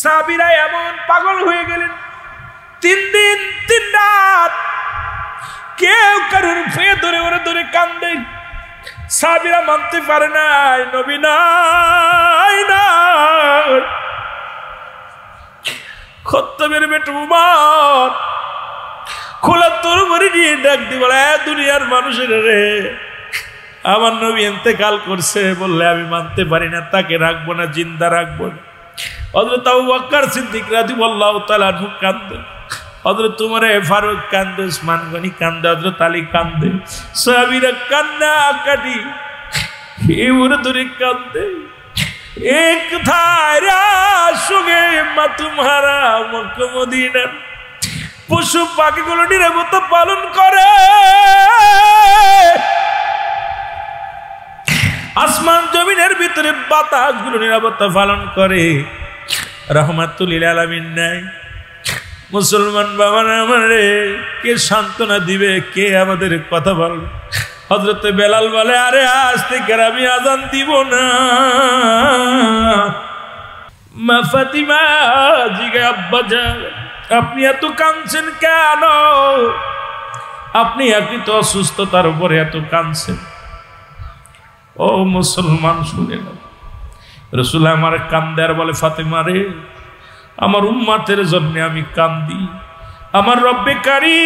সাহাবীরা এমন পাগল হয়ে গেলেন, 3 দিন 3 রাত কেউ কারুর ফেয়ে ধরে ওরে ধরে কান্দে। সাহাবীরা মানতে পারে নাই, নবী নাই নাই। খত্তাবের বেটা উমর খোলা তরবারি নিয়ে ডাক দিয়ে বলে, দুনিয়ার মানুষের রে, আমার নবী ইন্তেকাল করছে বললে আমি মানতে পারি না, তাকে রাখবো না, জিন্দা রাখবো না। হযরত আবু বকর সিদ্দিক রাদিয়াল্লাহু তাআলা আনহু কাঁদে, হযরত উমর ফারুক কাঁদে, উসমান গনি কাঁদে, হযরত আলী কাঁদে, সাহাবীরা কান্না কাটি ওরে ধরে কাঁদে। এক ধারা সঙ্গে মা তোমারা মক্কা মদিনার পশু পাখিগুলো নিরাপত্তা পালন করে, আসমান জমিনের ভিতরে বাতাসগুলো নিরাপত্তা পালন করে। রহমাতুল লিল আলামিন নাই। মুসলমান বাবারা আমারে কে সান্ত্বনা দিবে, কে আমাদের কথা বলবে? হযরত বেলাল বলে, আরে আজ থেকে আমি আজান দিব না। মা ফাতিমা জিগে, আব্বা যান আপনি এত কাঁদছেন কেন? আপনি একই তো অসুস্থতার উপরে এত কাঁদছেন। ও মুসলমান শুনে নাও, রাসূল আমার কান্দে আর বলে, ফাতিমা রে, আমার উম্মতের জন্য আমি কান্দি। আমার রব্বে কারীম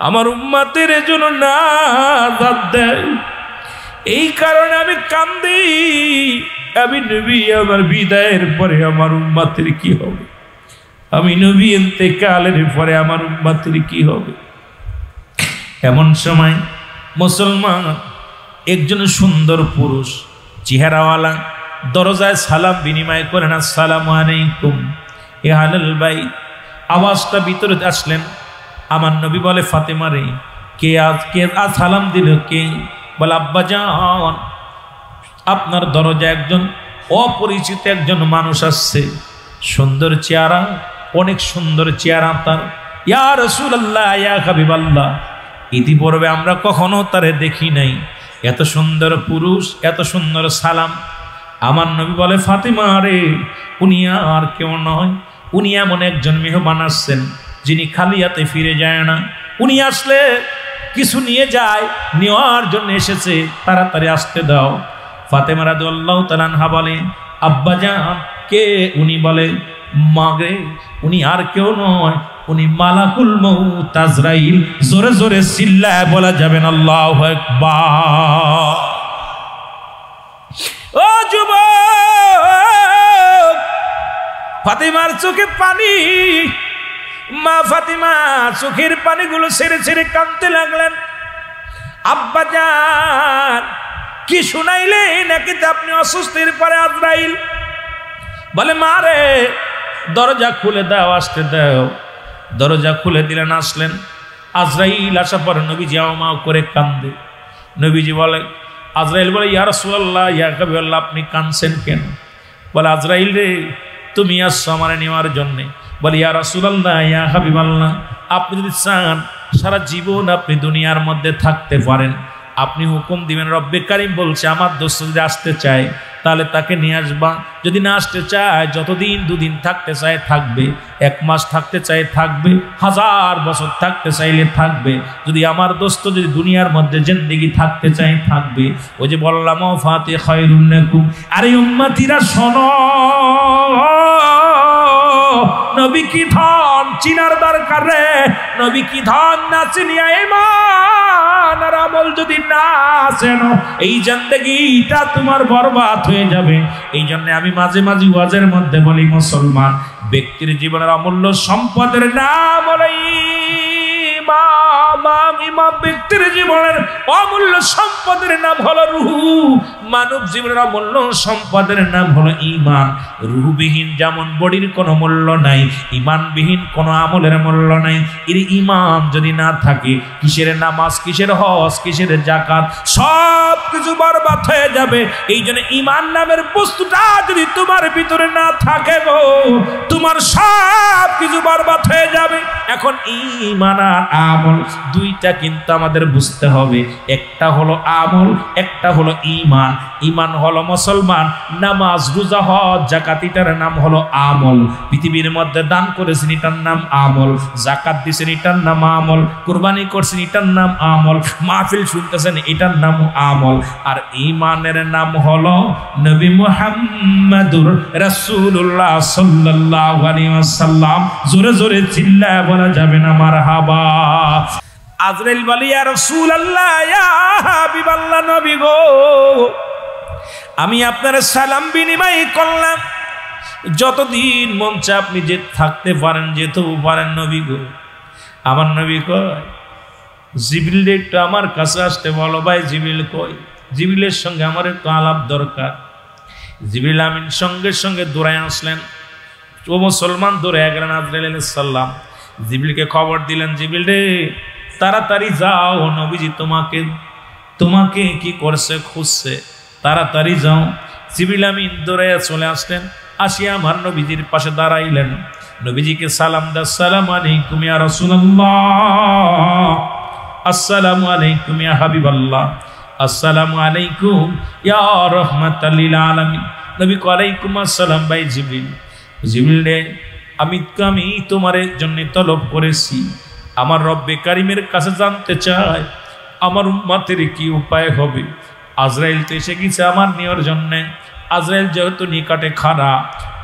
আমার উম্মতের জন্য নাজাত দেয়, এই কারণে আমি কান্দি। আমি নবী, আমার বিদায়ের পরে আমার উম্মতের কি হবে? আমি নবী ইন্তেকালের পরে আমার উম্মতের কি হবে? এমন সময় মুসলমান একজন সুন্দর পুরুষ চেহারাওয়ালা দরজায় সালাম বিনিময় করেন, আসসালামু আলাইকুম এ আহলাল বাইত। আওয়াজটা ভিতরে আসলেন। আমার নবী বলে, ফাতেমা রে, কে আজ সালাম দিল? কে? বলে, আব্বা জান, আপনার দরজায় একজন অপরিচিত একজন মানুষ আসছে, সুন্দর চেহারা, অনেক সুন্দর চেহারা তার। ইয়া রাসূলুল্লাহ, ইয়া হাবিবাল্লাহ, ইতিপূর্বে আমরা কখনো তারে দেখি নাই, এত সুন্দর পুরুষ, এত সুন্দর সালাম। আমার নবী বলে, ফাতিমা রে, উনি আর কেউ নয়, উনি এমন একজন মেহমান আসছেন যিনি খালি হাতে ফিরে যায় না। উনি আসলে কিছু নিয়ে যায়, নেওয়ার জন্য এসেছে, তাড়াতাড়ি আসতে দাও। ফাতেমা রাদিয়াল্লাহু তাআলা আনহা বলে, আব্বা জান কে? উনি বলে, মা রে, উনি আর কেউ নয়, উনি মালাকুল মউত আজরাইল। জোরে জোরে চিল্লায় বলা যাবেন আল্লাহু আকবার। ও যুবক, ফাতিমার চোখে পানি। মা ফাতিমা চোখের পানিগুলো ছেড়ে ছেড়ে কাঁদতে লাগলেন। আব্বা জান, কি শুনাইলে নাকি আপনি অসুস্থের পরে আজরাইল? বলে, মা রে, দরজা খুলে দাও, আসতে দাও। দরজা খুলে দিলেন, আসলেন। আজরাইল আসার পরে নবীজি আও করে কান্দে। নবীজি বলে, আজরাইল বলে, ইয়া রাসূলুল্লাহ, ইয়া হাবিবাল্লাহ, আপনি কাঁদছেন কেন? বলে, আজরাইল রে, তুমি আসছো আমার নেওয়ার জন্যে। বলে, ইয়া রাসূলুল্লাহ, ইয়া হাবিবাল্লাহ, আপনি যদি চান সারা জীবন আপনি দুনিয়ার মধ্যে থাকতে পারেন, আপনি হুকুম দিবেন। রব্বে কারীম বলছে, আমার দোস্ত যদি আসতে চায় তাহলে তাকে নিয়ে আসবা, যদি না আসতে চায়, যতদিন 2 দিন থাকতে চায় থাকবে, 1 মাস থাকতে চায় থাকবে, 1000 বছর থাকতে চাইলে থাকবে। যদি আমার দোস্ত যদি দুনিয়ার মধ্যে জিন্দেগি থাকতে চায় থাকবে। ওই যে বললাম, ওয়াফাতে খায়রুন লাকুম। আরে উম্মতিরা শোনো, নবী কি ধন চিনার দরকার রে। নবী কি ধন না চিনিয়া ঈমান আর আমল যদি না চেনো, এই জিন্দেগিটা তোমার বরবাদ হয়ে যাবে। এই জন্য আমি মাঝে মাঝে ওয়াজের মধ্যে বলি, মুসলমান ব্যক্তির জীবনের অমূল্য সম্পদের নাম হলো ইমাম। ব্যক্তির জীবনের অমূল্য সম্পদের নাম হলো রূহ। মানব জীবনের অমূল্য সম্পদের নাম হলো ঈমান। রূহবিহীন যেমন বডির কোনো মূল্য নাই, ঈমানবিহীন কোনো আমলের মূল্য নাই। এর ঈমান যদি না থাকে, কিসের নামাজ, কিসের হজ, কিসের যাকাত, সব কিছু বরবাদ হয়ে যাবে। এই জন্য ঈমান নামের বস্তুটা যদি তোমার ভিতরে না থাকে গো, তোমার সব কিছু বরবাদ হয়ে যাবে। এখন ঈমান আর আমল দুইটা কিন্তু আমাদের বুঝতে হবে। একটা হলো আমল, একটা হলো ঈমান। ঈমান হলো মুসলমান, নামাজ রোজা হজ যাকাত, এটার নাম হলো আমল। পৃথিবীর মধ্যে দান করেছেন, এটার নাম আমল। যাকাত দিয়েছেন, এটার নাম আমল। কুরবানি করছেন, এটার নাম আমল। মাহফিল শুনতেছেন, এটার নাম আমল। আর ঈমানের নাম হলো নবী মুহাম্মদুর রাসূলুল্লাহ সাল্লাল্লাহু আলাইহি ওয়াসাল্লাম। জোরে জোরে চিল্লায় বলা যাবে না মারহাবা। আজরাইল বলে, ইয়া রাসূলুল্লাহ, ইয়া হাবিবাল্লাহ, নবী গো, আমি আপনার সালাম বিনিময় করলাম, যতদিন মন চায় আপনি যে থাকতে পারেন, যেতেও পারেন নবী গো। আমার নবী কয়, জিবরিল একটু আমার কাছে আসতে বলো। ভাই জিবরিল কই? জিবরিলের সঙ্গে আমার একটু আলাপ দরকার। জিবরিল আমিন সঙ্গে সঙ্গে দৌড়ায় আসলেন। ও মুসলমান দৌড়ে গেলেন আজরাইল আলাইহিস সালাম। জিবরিলকে খবর দিলেন, জিবরিল রে, তাড়াতাড়ি যাও, নবীজি তোমাকে কি করছে, খুঁজছে, তাড়াতাড়ি যাও। জিবরিল আমিন দৌড়ে চলে আসলেন। আসিয়া আমার নবীজির পাশে দাঁড়াইলেন। নবীজিকে সালাম দা, আসসালামু আলাইকুম ইয়া রাসূলুল্লাহ, আসসালামু আলাইকুম ইয়া হাবিবাল্লাহ, আসসালামু আলাইকুম ইয়া রাহমাতাল লিল আলামিন। নবী কয়, আলাইকুম আসসালাম। ভাই জিবরিল, জিবরিল রে, আমি তোমার জন্য তলব করেছি। আমার রব্বে কারিমের কাছে জানতে চাই আমার উম্মতের কি উপায় হবে। আজরাইল তো এসে গেছে আমার নেওয়ার জন্যে। আজরাইল যেহেতু নিকটে খাড়া,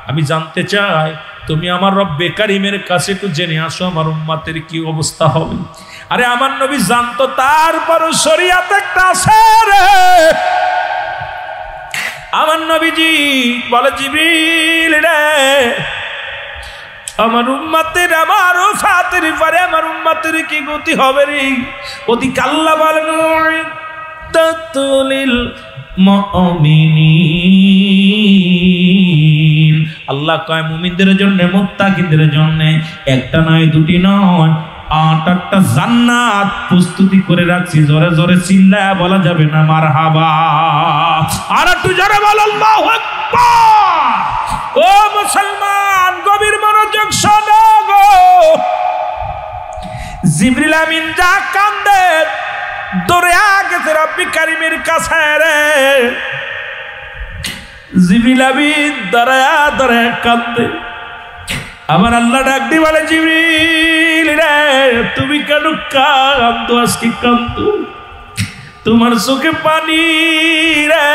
আমি জানতে চাই তুমি আমার রব্বে কারিমের কাছে একটু জেনে আসো আমার উম্মতের কি অবস্থা হবে। আরে আমার নবী জানতো, তারপরও শরীয়ত একটা আছে রে। আমার নবীজি বলে, জিবরিল রে, আমার উম্মতের আমার ওফাতের পরে আমার উম্মতের কি গতি হবে রে? ওদিকে আল্লাহ বলেন, তাতুলিল মুমিনিন, আল্লাহ কয় মুমিনদের জন্য, মুত্তাকিদের জন্য একটা নয়, দুটি নয়, 8টা জান্নাত প্রস্তুতি করে রাখছি। জোরে জোরে চিল্লায় বলা যাবে না মারহাবা। আর একটু জোরে বল আল্লাহু আকবার। ও মুসলমান, গভীর মনোযোগ শোনো গো। জিবরিল আমিন যা কান্দে, দৌড়ে গেছে রব্বে কারিমের কাছে রে। জিবরিল আমিন দাঁড়ায়া দাঁড়ায়া কান্দে। আমার আল্লাহ ডাক দিয়ে বলে, জিবরিল রে, তুমি কেন কান্দো? আজকে কান্দো, তোমার চোখে পানি রে।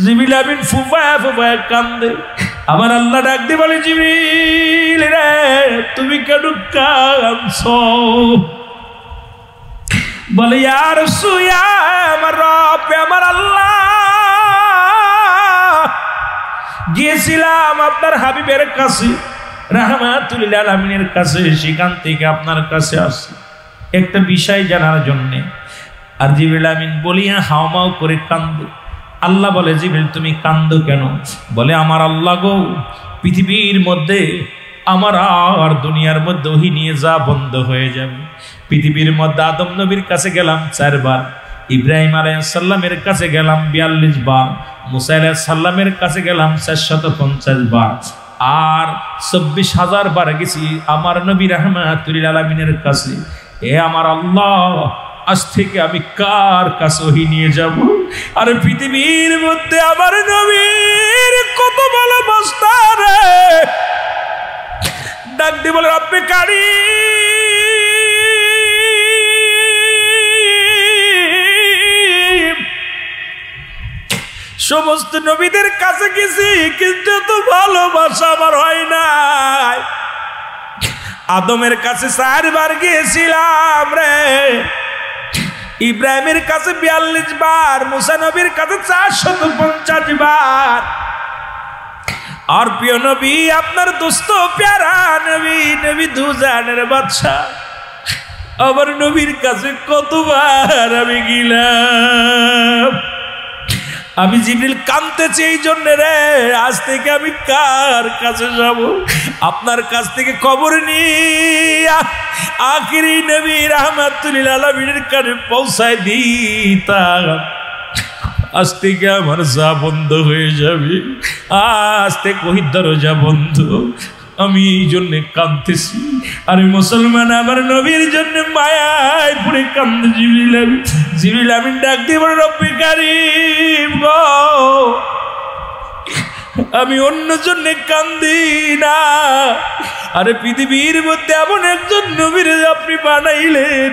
জিবরিল আমিন ফুফায়া ফুফায়া কান্দে। আমার আল্লাহ ডাক দিয়ে বলে, জিবরিল রে, তুমি কেন কাঁদছো? বলে, ইয়া রাসূল, আমার রব, আমার আল্লাহ, গিয়েছিলাম আপনার হাবিবের কাছে, রাহমাতুল লিল আলামিনের কাছে, সেখান থেকে আপনার কাছে আসি একটা বিষয় জানার জন্যে। আর জিবরিল আমিন বলিয়া হাওমাও করে কান্দে। আল্লাহ বলে, জিবরিল তুমি কান্দো কেন? বলে, আমার আল্লাহ গো, পৃথিবীর মধ্যে আমার আর দুনিয়ার মধ্যে ওহী নিয়ে যা বন্ধ হয়ে যাবে। পৃথিবীর মধ্যে আদম নবীর কাছে গেলাম 4 বার, ইব্রাহিম আলাইহিস সালামের কাছে গেলাম 42 বার, মুসা আলাইহিস সালামের কাছে গেলাম 450 বার, আর 24,000 বার গেছি আমার নবী রাহমাতুল লিল আলামিনের কাছে। এ আমার আল্লাহ, আজ থেকে আমি কার কাছে ওহী নিয়ে যাব? আর পৃথিবীর মধ্যে আমার নবীর কত ভালোবাসা রে। ডাক দিয়ে বলে, রব্বে কারীম, সমস্ত নবীদের কাছে গেছি, কিন্তু এত ভালোবাসা আমার হয় নাই। আদমের কাছে 4 বার গিয়েছিলাম রে, ইব্রাহিমের কাছে 42 বার, মুসা নবীর কাছে 450 বার। আর প্রিয় নবী, আপনার দোস্ত প্যারা নবী, নবী দুজানের বাদশা, আমার নবীর কাছে কতবার আমি গেলাম। আমি জিবরিল কাঁদতেছি এই জন্য রে, আজ থেকে আমি কার কাছে যাব? আপনার কাছ থেকে খবর নিয়ে আখিরি নবী রাহমাতুল লিল আলামিনের কাছে পৌঁছায় দিতাম। আজ থেকে আমার যা বন্ধ হয়ে যাবে, আজ থেকে ওই দরজা বন্ধ। আমি এই জন্যে কাঁদতেছি। আরে মুসলমান, আমার নবীর জন্য মায়ায় পড়ে কান্দে জিবরিল আমিন। জিবরিল আমিন ডাক দিয়ে বলে, রব্বে কারীম গো, আমি অন্য জন্যে কান্দি না। আরে পৃথিবীর মধ্যে এমন একজন নবীর আপনি বানাইলেন,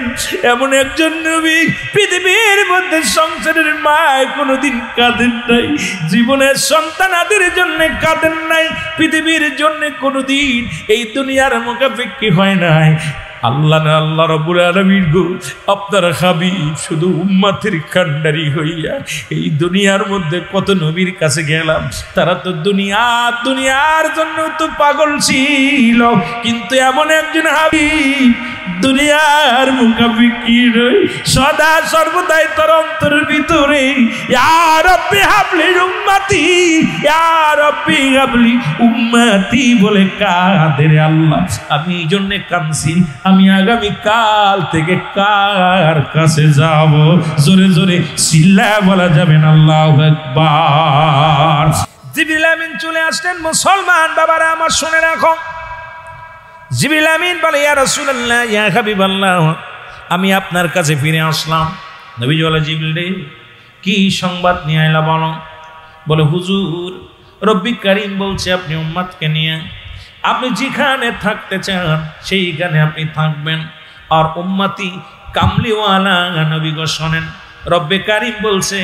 এমন একজন নবী পৃথিবীর মধ্যে সংসারের মায় কোনোদিন কাঁদেন নাই, জীবনের সন্তানাদের জন্য কাঁদেন নাই, পৃথিবীর জন্য কোনোদিন এই দুনিয়ার মুখাপেক্ষী হয় নাই। আল্লাহ না আল্লাহ রাব্বুল আলামিন গো, আপনার হাবিব শুধু উম্মতের কান্ডারি হইয়া এই দুনিয়ার মধ্যে কত নবীর কাছে গেলাম, তারা তো দুনিয়ার জন্য তো পাগল ছিল, কিন্তু এমন একজন হাবিব দুনিয়ার মুখাপেক্ষী নয়, সদা সর্বদাই তোর অন্তরের ভিতরে ইয়া রাব্বি হাবলি উম্মতি, ইয়া রাব্বি হাবলি উম্মতি বলে কাঁদে রে আল্লাহ। আমি এই জন্যে কাঁদছি, আমি আগামী কাল থেকে কার কাছে যাব? জোরে জোরে চিল্লা বলা যাবে না আল্লাহু আকবার। জিবরিল আমিন চলে আসলেন। মুসলমান বাবারা আমার শুনে রাখো, জিবরিল আমিন বলে, ইয়া রাসূলুল্লাহ, ইয়া হাবিবাল্লাহ, আমি আপনার কাছে ফিরে আসলাম। নবী বলে, জিবরিল রে, কি সংবাদ নিয়ে আইলা বলো? বলে, হুজুর, রব্বি কারীম বলছে আপনি উম্মতকে নিয়ে আপনি যেখানে থাকতে চান সেইখানে আপনি থাকবেন। আর উম্মতি কামলিওয়ালা নবী গো শোনেন, রব্বে কারীম বলছে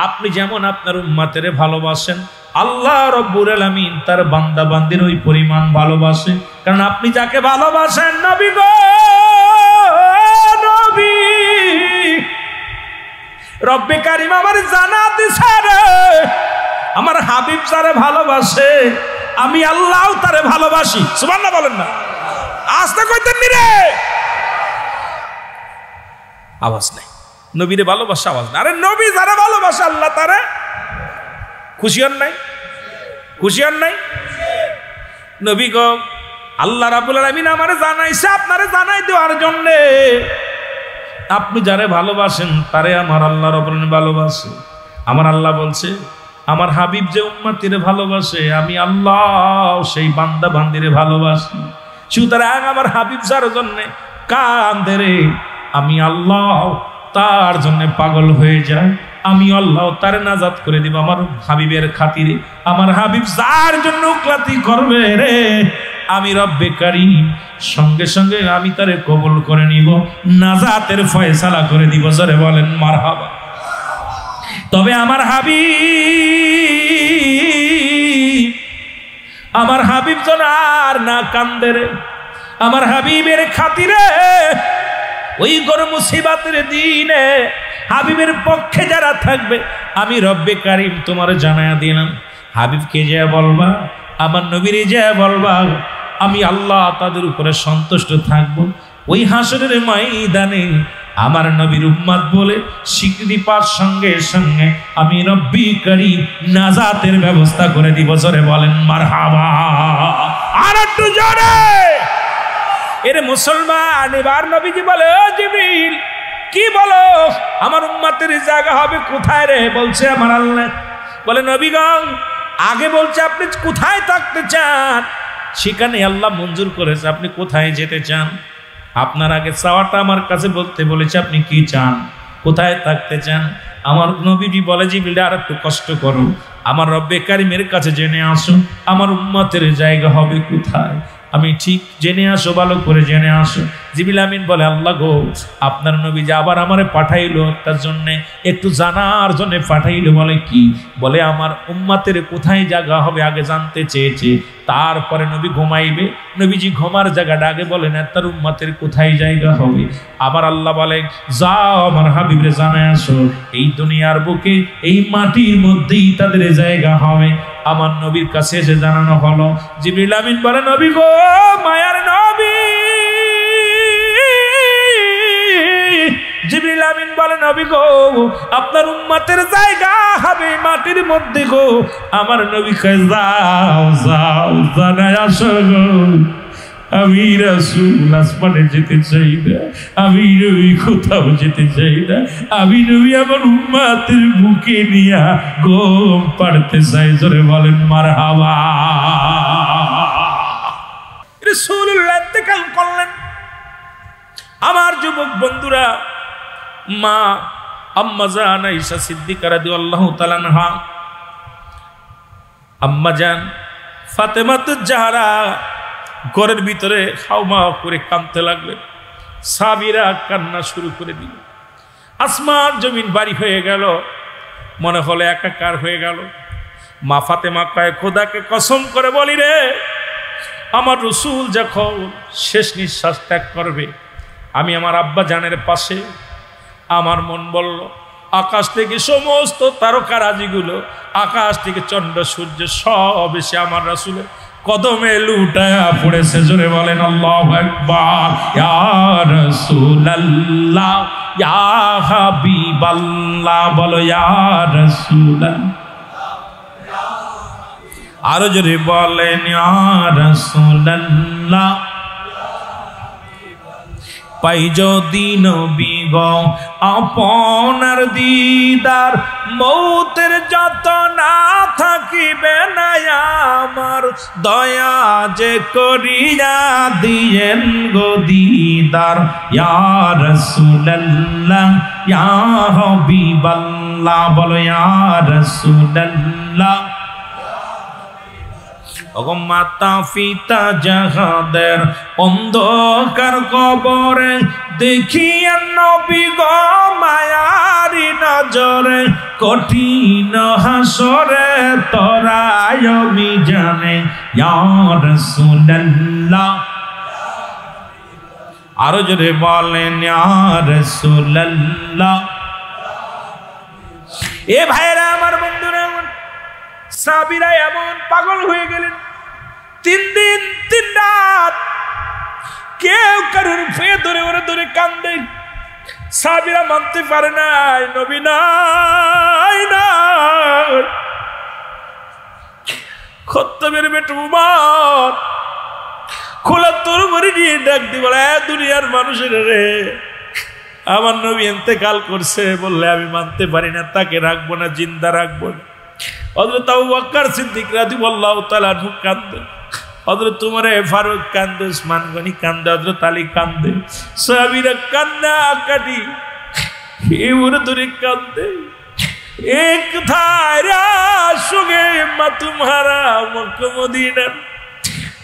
আপনি যেমন আপনার উম্মতের ভালোবাসেন, আল্লাহ রব্বুল আলামিন তার বান্দা বান্দির ওই পরিমাণ ভালোবাসে। কারণ আপনি যাকে ভালোবাসেন নবী গো, নবী রব্বে কারীম আমার জানা দিছে রে, আমার হাবিব যারে ভালোবাসে আমি আল্লাহ তারে ভালোবাসি। সুবহানাল্লাহ বলেন না, আস্তে কইতেন নি রে, আওয়াজ নাই। নবীরে ভালোবাসা আওয়াজ না। আরে নবী যারা ভালোবাসে আল্লাহ তারে খুশি হন নাই? খুশি হন নাই? নবী গো, আল্লাহ রাব্বুল আলামিন আমারে জানাইছে আপনারে জানাই দেওয়ার জন্য, আপনি যারে ভালোবাসেন তারে আমার আল্লাহ রাব্বুল আলামিন ভালোবাসে। আমার আল্লাহ বলছে আমার হাবিব যে উম্মতিরে ভালোবাসে আমি আল্লাহ সেই বান্দা বান্দিরে ভালোবাসি। সুতরাং আমার হাবিব যার জন্য কান্দে রে, আমি আল্লাহ তার জন্য পাগল হয়ে যায়, আমি আল্লাহ তারে নাজাত করে দিব আমার হাবিবের খাতিরে। আমার হাবিব যার জন্য উকলাতি করবে রে, আমি রব্বে কারীম সঙ্গে সঙ্গে আমি তারে কবুল করে নিব, নাজাতের ফয়সালা করে দিব। জোরে বলেন মারহাবা। তবে আমার হাবিব যেন আর না কান্দে রে, আমার হাবিবের খাতিরে ওই গরম মুসিবতের দিনে হাবিবের পক্ষে যারা থাকবে আমি রব্বে কারীম তোমার জানায়া দিলাম, হাবিবকে যে বলবা, আমার নবীরে যে বলবা, আমি আল্লাহ তাদের উপরে সন্তুষ্ট থাকব। ওই হাসরের ময়দানে আমার নবীর উম্মত বলে স্বীকৃতি পাওয়ার সঙ্গে সঙ্গে আমি রব্বি কারীম নাজাতের ব্যবস্থা করে দিব। জোরে বলেন মারহাবা। আর একটু জোরে। এর মুসলমান, এবার নবীজি বলে, ও জিবরিল কি বলো, আমার উম্মতের জায়গা হবে কোথায় রে? বলছে আমার আল্লাহ। বলে নবীগণ, আগে বলছে আপনি কোথায় থাকতে চান, সেখানে আল্লাহ মঞ্জুর করেছে আপনি কোথায় যেতে চান। আপনার আগে চাওয়াটা আমার কাছে বলতে বলেছে আপনি কি চান, কোথায় থাকতে চান। আমার নবীজি বলে, জিবরিল আর একটু কষ্ট করো, আমার রব্বে কারীমের কাছে জেনে আসো আমার উম্মতের জায়গা হবে কোথায়। আমি ঠিক জেনে আসো, ভালো করে জেনে আসো। জিবরিল আমিন বলে, আল্লাহ গো, আপনার নবী যে আবার আমারে পাঠাইলো তার জন্যে একটু জানার জন্য পাঠাইলো। বলে কি? বলে আমার উম্মতের কোথায় জায়গা হবে আগে জানতে চেয়েছে, তারপরে নবী ঘুমাইবে, নবীজি ঘুমার জায়গাটা আগে বলেন তার উম্মতের কোথায় জায়গা হবে। আবার আল্লাহ বলে, যাও আমার হাবিবরে জানায় আসো এই দুনিয়ার বুকে এই মাটির মধ্যেই তাদের জায়গা হবে। আমার নবীর কাছে এসে জানানো হলো। জিবরিল আমিন বলে, নবী গো, মায়ার নবী। জিবরিল আমিন বলে, নবী গো, আপনার উম্মতের জায়গা হবে মাটির মধ্যে গো। আমার নবী কয়, যাও যাও জানায় আসো গো আমি রাসূল আসমানে যেতে চাই না, আমি নবী কোথাও যেতে চাই না, আমি নবী আমার উম্মতের বুকে নিয়ে ঘুম পাড়তে চাই। জোরে বলেন মারহাবা। রাসূলুল্লাহ ইন্তেকাল করলেন। আমার যুবক বন্ধুরা, মা আম্মা জান আয়েশা সিদ্দিকা রাদিয়াল্লাহু তাআলা আনহা, আম্মা জান ফাতেমাতুজ জাহরা ঘরের ভিতরে হাওমা করে কাঁদতে লাগলেন। সাহাবীরা কান্না শুরু করে দিল। আসমান জমিন বাড়ি হয়ে গেল, মনে হলো একাকার হয়ে গেল। মা ফাতেমা কয়, খোদাকে কসম করে বলি রে, আমার রাসূল যখন শেষ নিঃশ্বাস ত্যাগ করবে, আমি আমার আব্বা জানের পাশে, আমার মন বলল আকাশ থেকে সমস্ত তারকারাজিগুলো, আকাশ থেকে চন্দ্র সূর্য সব এসে আমার রাসূলের কদমে লুটায়া পড়েছে। জোরে বলেন আল্লাহু আকবার। ইয়া রাসূলুল্লাহ, ইয়া হাবিবাল্লাহ, বলো ইয়া রাসূলুল্লাহ। আরো জোরে বলেন ইয়া রাসূলুল্লাহ। পাই যদি নবী গো আপনার দিদার, মৌতের যত না থাকিবে না আমার, দয়া যে করিয়া দিয়েন গো দিদার। ইয়া রাসূলুল্লাহ, ইয়া হাবিবাল্লাহ, বলো ইয়া রাসূলুল্লাহ। মাতা পিতা যাহাদের অন্ধকার কবরে, দেখিয়া নবী গো মায়ারি নজরে, কঠিন হাসরে তরায় মিজানে। ইয়া রাসূলুল্লাহ। আরো জোরে বলেন ইয়া রাসূলুল্লাহ। এ ভাইরা আমার, বন্ধুরা আমার, সাহাবীরা এমন পাগল হয়ে গেলেন। 3 দিন 3 রাত কেউ কারোর পেয়ে ধরে ওরে ধরে কান্দে। সাহাবীরা মানতে পারে নাই, নবী নাই নাই। খত্তাবের বেটা উমর খোলা তরবারি নিয়ে ডাক দিয়ে বলে, দুনিয়ার মানুষের রে, আমার নবী ইন্তেকাল করছে বললে আমি মানতে পারি না, তাকে রাখবো না, জিন্দা রাখবো না। হযরত আবু বকর সিদ্দিক রাদিয়াল্লাহু তাআলা আনহু কান্দে, হযরত উমর ফারুক কান্দে, উসমান গনি কান্দে, হযরত আলী কান্দে, সাহাবীরা কান্না কাটি এমন ধরে কান্দে। এক ধারা সঙ্গে মা তোমারা মক্কা মদিনার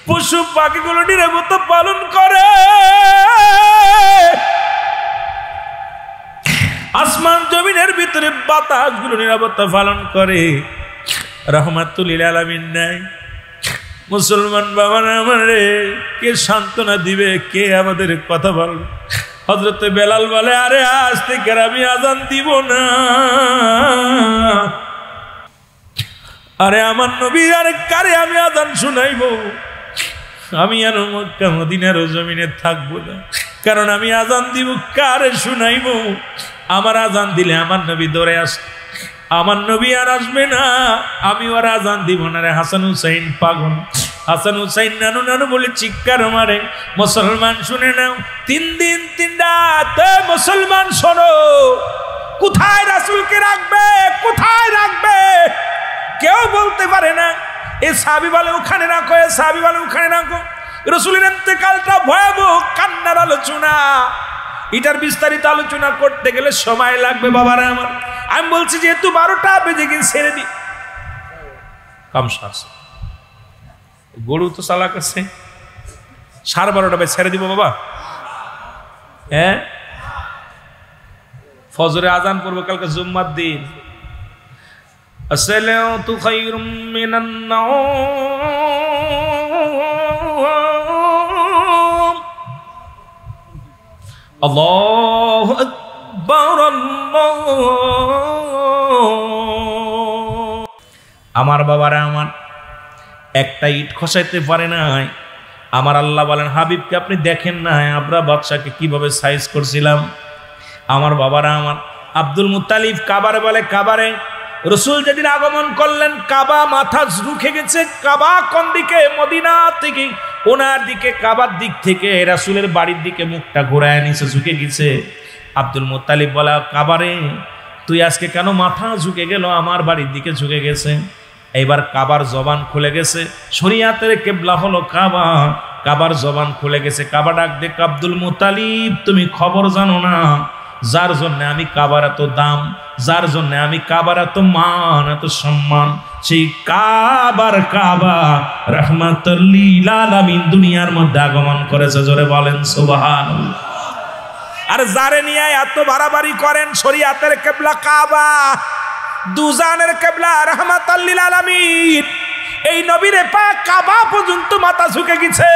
পশু পাখিগুলো নিরাপত্তা পালন করে, আসমান জমিনের ভিতরে বাতাসগুলো নিরাপত্তা পালন করে। রহমাতুল লিল আলামিন নাই। মুসলমান বাবারা আমার রে, কে সান্ত্বনা দিবে, কে আমাদের কথা বলবে? হযরত বেলাল বলে, আরে আজ থেকে আমি আজান দিব না। আরে আমার নবী, আরে কারে আমি আজান শুনাইব? আমি আর মক্কা মদিনার জমিনে থাকবো না, কারণ আমি আজান দিব কারে শুনাইব? আমার আজান দিলে আমার নবী দৌড়ে আসে, আমার নবী আর আসবে না, আমি ওর আজান দিব না রে। হাসান হুসাইন পাগল, হাসান হুসাইন নানু নানু বলে চিৎকার মারে। মুসলমান শুনে নাও, 3 দিন 3 রাত মুসলমান শোনো, কোথায় রাসূলকে রাখবে, কোথায় রাখবে কেউ বলতে পারে না। এ সাহাবী বলে ওখানে রাখো, এ সাহাবী বলে ওখানে রাখো। রাসূলের ইন্তেকালটা ভয়াবহ কান্নার আলোচনা, এটার বিস্তারিত আলোচনা করতে গেলে সময় লাগবে বাবারা আমার। আমি বলছি যেহেতু 12টা বেজে গিয়ে ছেড়ে দি। কামসাস গরু তো চালাক আছে, 12:30 বাজে ছেড়ে দিব বাবা। হ্যাঁ, ফজরে আজান পড়বো কালকে জুম্মার দিন। আসসালাতু খায়রুম মিনান নাওম। আল্লাহু আকবার, আমার বাবারা আমার একটা ইট খসাইতে পারে নাই। আমার আল্লাহ বলেন, হাবিবকে আপনি দেখেন না আমরা বাদশাকে কিভাবে সাইজ করছিলাম। আমার বাবারা আমার, আব্দুল মুত্তালিব কাবারে বলে, কাবারে রসুল যেদিন আগমন করলেন কাবা মাথা রুখে গেছে। কাবা কোন দিকে? মদিনা থেকে ওনার দিকে কাবার দিক থেকে রাসূলের বাড়ির দিকে মুখটা ঘোরায় নিচে ঝুঁকে গেছে। আব্দুল মুত্তালিব বলা, কাবারে তুই আজকে কেন মাথা ঝুঁকে গেল? আমার বাড়ির দিকে ঝুঁকে গেছে। এইবার কাবার জবান খুলে গেছে, শরিয়াতের কেবলা হলো কাবা, কাবার জবান খুলে গেছে। কাবা ডাক দেখ, আব্দুল মুত্তালিব তুমি খবর জানো না, যার জন্য আমি কাবার এত দাম, যার জন্য আমি কাবার এত মান এত সম্মান, সেই কাবার কাবা রাহমাতুল লিল আলামিন দুনিয়ার মধ্যে আগমন করেছে। জোরে বলেন সুবহানাল্লাহ। আর যারে নিয়ে এত বাড়াবাড়ি করেন, শরিয়াতের কেবলা কাবা, দুজানের কেবলা রাহমাতুল লিল আলামিন, এই নবীরে পাক কাবা পর্যন্ত মাথা ঝুঁকে গেছে।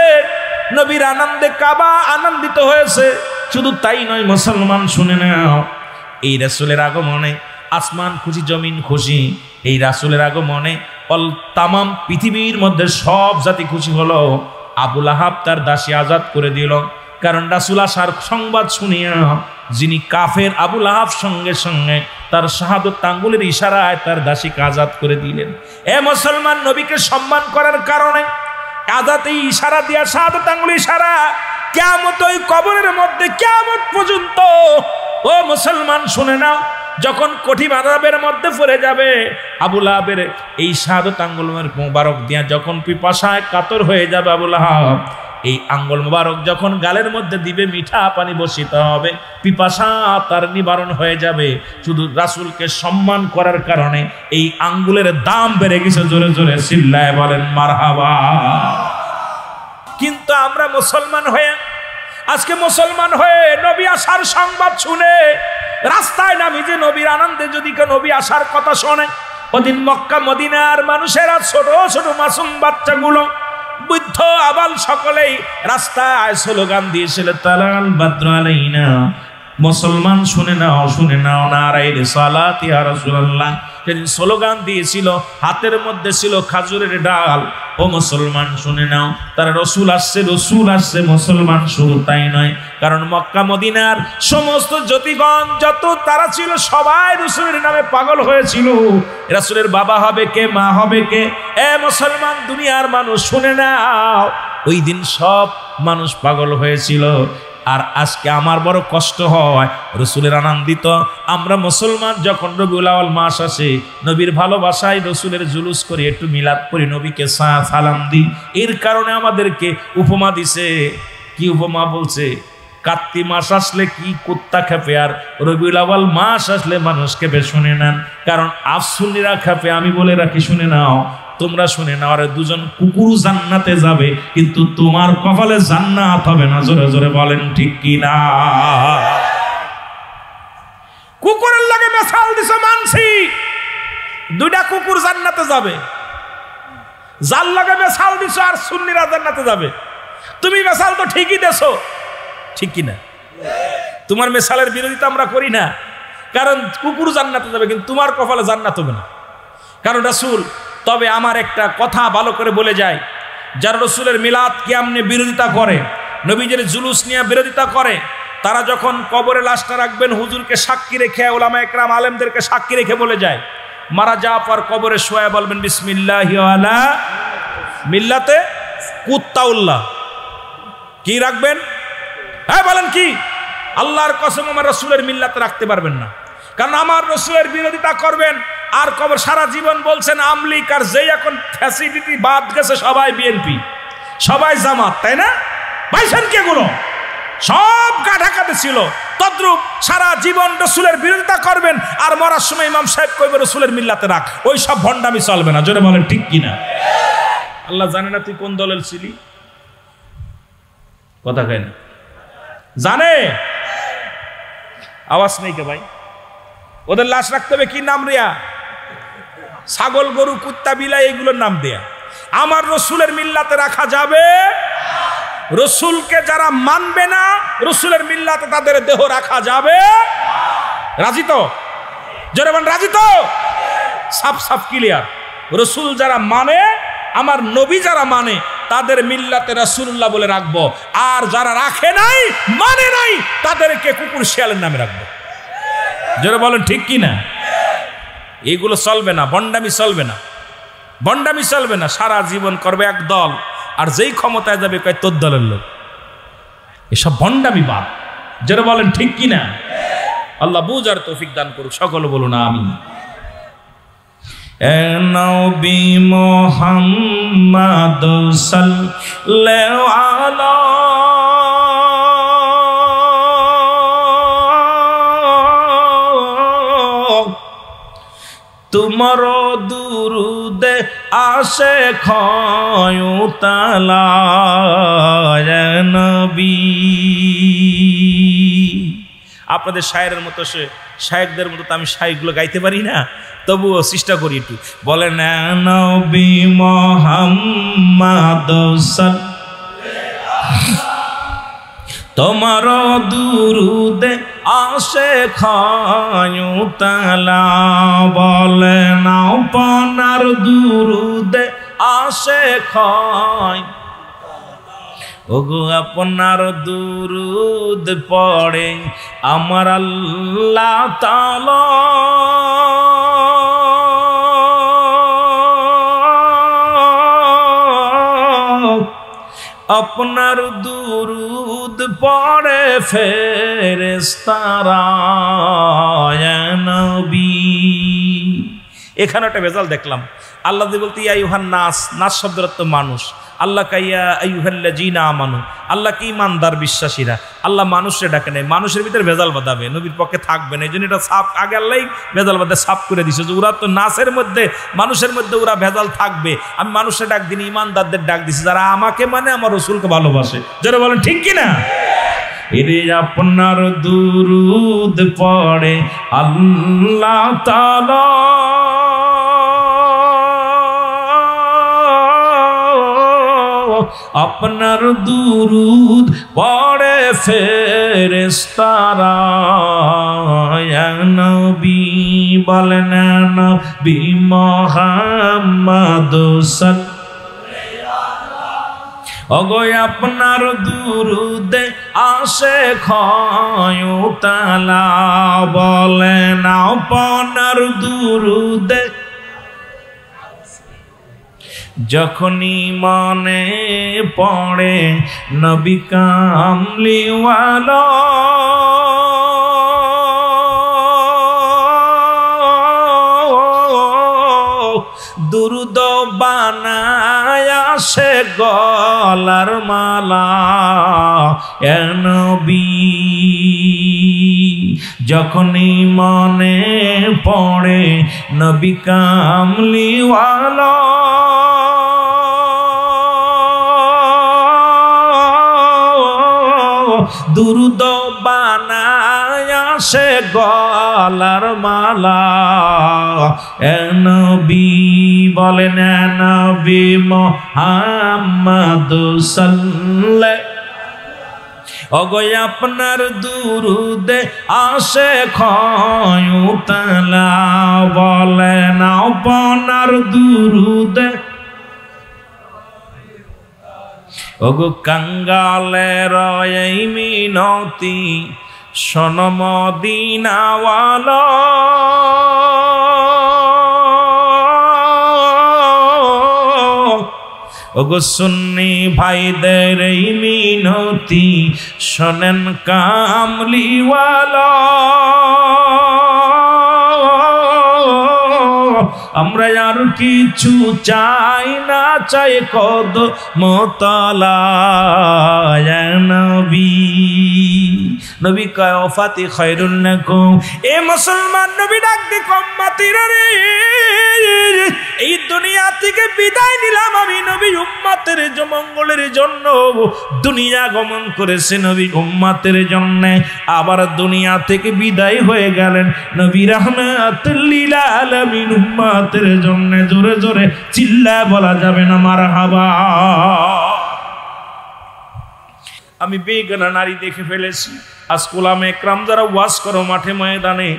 নবীর আনন্দে কাবা আনন্দিত হয়েছে। শুধু তাই নয় মুসলমান, শুনে নাও, এই রাসূলের আগমনে আসমান খুশি, জমিন খুশি। এই রাসূলের আগমনে তামাম পৃথিবীর মধ্যে সব জাতি খুশি হলো। আবু লাহাব তার দাসী আজাদ করে দিল, কারণ রাসূল আসার সংবাদ শুনিয়া যিনি কাফের আবু লাহাব সঙ্গে সঙ্গে তার শাহাদত আঙ্গুলের ইশারায় তার দাসীকে আজাদ করে দিলেন। এ মুসলমান, নবীকে সম্মান করার কারণে আজাদ এই ইশারা দিয়া, শাহাদত আঙ্গুলের ইশারা, কিয়ামত ওই কবরের মধ্যে কিয়ামত পর্যন্ত। ও মুসলমান শুনে নাও, যখন কঠিন আযাবের মধ্যে পড়ে যাবে, আবু লাহাবের এই শাহাদত আঙ্গুলের মোবারক দিয়া যখন পিপাসায় কাতর হয়ে যাবে আবু লাহাব, এই আঙ্গুল মোবারক যখন গালের মধ্যে দিবে, মিঠা পানি বসিতে হবে, পিপাসা তার নিবারণ হয়ে যাবে। শুধু রাসূলকে সম্মান করার কারণে এই আঙ্গুলের দাম বেড়ে গেছে। জোরে জোরে চিল্লায় বলেন মারহাবা। কিন্তু আমরা মুসলমান হয়ে, আজকে মুসলমান হয়ে নবী আসার সংবাদ শুনে রাস্তায় নামি যে নবীর আনন্দে যদি কেউ নবী আসার কথা শোনে, ওদিন মক্কা মদিনার মানুষেরা, ছোট ছোট মাসুম বাচ্চাগুলো, বৃদ্ধ আবাল সকলেই রাস্তায় স্লোগান দিয়েছিল, তালাল বাদ্র আলাইনা। মুসলমান শুনে নাও, শুনে নাও, নারায়ে রিসালাত ইয়া রাসূলুল্লাহ। সেদিন স্লোগান দিয়েছিল, হাতের মধ্যে ছিল খাজুরের ডাল। ও মুসলমান শুনে নাও, তার রসুল আসছে, রসুল আসছে। মুসলমান শুধু তাই নয়, কারণ মক্কা মদিনার সমস্ত জ্যোতিগণ যত তারা ছিল, সবাই রসুলের নামে পাগল হয়েছিল। রাসূলের বাবা হবে কে, মা হবে কে? এ মুসলমান দুনিয়ার মানুষ শুনে নাও, ওই দিন সব মানুষ পাগল হয়েছিল। আর আজকে আমার বড় কষ্ট হয়, রসুলের আনন্দিত আমরা মুসলমান যখন রবিউল আউয়াল মাস আসে, নবীর ভালোবাসায় রসুলের জুলুস করি, একটু মিলাদ করি, নবীকে সালাম দিই। এর কারণে আমাদেরকে উপমা দিছে। কি উপমা বলছে? কার্তিক মাস আসলে কি কুত্তা খেপে, আর রবিউল আউয়াল মাস আসলে মানুষ খেপে। শুনে নেন, কারণ আফসুন্নিরা খেপে। আমি বলে রাখি, শুনে নাও, তোমরা শুনে নাও, আর দুজন কুকুর জান্নাতে যাবে, কিন্তু তোমার কপালে জান্নাত হবে না। জোরে জোরে বলেন ঠিক কি না? কুকুরের লাগে মেসাল দিছো, মানছি, দুইটা কুকুর জান্নাতে যাবে। যার লাগে মেসাল দিছো আর সুন্নিরা জান্নাতে যাবে, তুমি মেসাল তো ঠিকই দেছো, ঠিক কি না? তোমার মেসালের বিরোধিতা আমরা করি না, কারণ কুকুর জান্নাতে যাবে, কিন্তু তোমার কপালে জান্নাত হবে না। কারণ রাসূল, তবে আমার একটা কথা ভালো করে বলে যায়, যারা রসুলের মিলাদ কিয়াম নিয়ে বিরোধিতা করে, নবীজের জুলুস নিয়ে বিরোধিতা করে, তারা যখন কবরে লাশটা রাখবেন, হুজুরকে সাক্ষী রেখে, ওলামা একরাম আলেমদেরকে সাক্ষী রেখে বলে যায়, মারা যাওয়ার পর কবরে শোয়া বলবেন বিসমিল্লাহি আলা মিল্লাতে কুত্তাউল্লাহ। কি রাখবেন? হ্যাঁ বলেন কি? আল্লাহর কসম আমার রসুলের মিল্লাতে রাখতে পারবেন না, কারণ আমার রসুলের বিরোধিতা করবেন। আর কবর সারা জীবন বলছেন আমলিক, আর যেই এখন ফ্যাসিলিটি বাদ গেছে, সবাই বিএনপি, সবাই জামাত, তাই না? পাইছেন কে গুলো? সব গাঢাকাতে ছিল। তদ্রুপ সারা জীবন রসুলের বিরোধিতা করবেন, আর মরার সময় ইমাম সাহেব কইবে রসুলের মিল্লাতে রাখ। ওই সব ভণ্ডামি চলবে না। জোরে বলেন ঠিক কিনা? আল্লাহ জানে না তুই কোন দলের ছিলি? কথা কয় না? জানে? আওয়াজ নেই কে ভাই? ওদের লাশ রাখতে হবে কি নাম রিয়া? ছাগল, গরু, কুত্তা, বিলাই, এগুলোর নাম দেয়া। আমার রসুলের মিল্লাতে রাখা যাবে। রসুলকে যারা মানবে না, রসুলের মিল্লাতে তাদের দেহ রাখা যাবে। রাজি তো? জোরে বলেন রাজি তো? সাফ সাফ ক্লিয়ার। রসুল যারা মানে, আমার নবী যারা মানে, তাদের মিল্লাতে রাসূলুল্লাহ বলে রাখবো। আর যারা রাখে নাই, মানে নাই, তাদেরকে কুকুর শিয়ালের নামে রাখবো। জোরে বলেন ঠিক কি না? এগুলো চলবে না, বন্ডামি চলবে না, বন্ডামি চলবে না। সারা জীবন করবে এক দল, আর যেই ক্ষমতায় যাবে কয় তোর দলের লোক। এসব ভণ্ডামি বাদ, যারা বলেন ঠিক কিনা। আল্লাহ বুঝার তৌফিক দান করুক, সকলে বলুন আমিন। এ নবী মুহাম্মদ সাল্লাল্লাহু আলাইহি তোমার দুরুদে আসে খয়ুতালা নবী। আপনাদের শায়েরের মতো শায়েকদের মতো তো আমি শায়েকগুলো গাইতে পারি না, তবুও চেষ্টা করি একটু। বলেন নবী মুহাম্মদ তোমার দুরুদে আসে খয়ুতালা, বলে নাও পনার দুরুদে আসে খয়। ওগো আপনার দুরুদ পড়ে আমার আল্লাহ তাআলা, আপনার দুরুদ পড়ে ফেরেশতারা নবী। এখানে একটা ভেজাল দেখলাম। আল্লাহ বলতে ইয়া আইয়ুহান নাস, নাস শব্দের অর্থ মানুষ। আল্লাহ কাইয়া আইয়ুহাল্লাযীনা আমানু, আল্লাহ কি ইমানদার বিশ্বাসীরা। আল্লাহ মানুষের ডাকে নেই, মানুষের ভিতরে ভেজাল বাঁধাবে, নবীর পক্ষে থাকবে না। এই জন্য এটা সাফ আগে আল্লাহ ভেজাল বাঁধে সাফ করে দিছে যে ওরা তো নাসের মধ্যে মানুষের মধ্যে ওরা ভেজাল থাকবে। আমি মানুষের ডাক দিন, ইমানদারদের ডাক দিছি যারা আমাকে মানে আমার রাসূলকে ভালোবাসে। যারা বলেন ঠিক কিনা। এরে আপনার দুরুদ পড়ে আল্লাহ তাআলা, আপনার দুরুদ পড়ে ফেরেশতারা নবী। বলেন নবী মুহাম্মদ ওগো আপনার দুরুদে আসে খয়ুতালা, বলেন আপনার দুরুদে যখনই মনে পড়ে নবী কামলিওয়ালা, দুরুদ বানায় আসে গলার মালা এ নবী। যখনই মনে পড়ে নবী কামলিওয়ালা, দুরুদ বানায় আসে গলার মালা এ নবী। বলেন নবী মুহাম্মদ সাল্লাল্লাহু ওগো আপনার দুরুদে আসে খয়ুতালা, বলেন আপনার দুরুদে ওগো কাঙ্গালের এই মিনতি শোন মদিনাওয়ালা, ওগো সুন্নি ভাইদের এই মিনতি শোনেন কামলিওয়ালা। আমরা আর কিছু চাই না, চাই কদম তলায় নবী। নবী কয় ওফাতি খায়রুন লাকুম। এ মুসলমান নবী ডাক দি উম্মতিরা রে, এই দুনিয়া থেকে বিদায় নিলাম আমি নবী উম্মতের মঙ্গলের জন্য। দুনিয়া গমন করেছে নবী উম্মতের জন্য, আবার দুনিয়া থেকে বিদায় হয়ে গেলেন নবী রাহমাতুল লিল আলামিন উম্মতের জন্য। জোরে জোরে চিল্লায় বলা যাবে না মারহাবা। আমি বেগানা নারী দেখে ফেলেছি। আজ ওলামা একরাম যারা ওয়াজ করো মাঠে ময়দানে,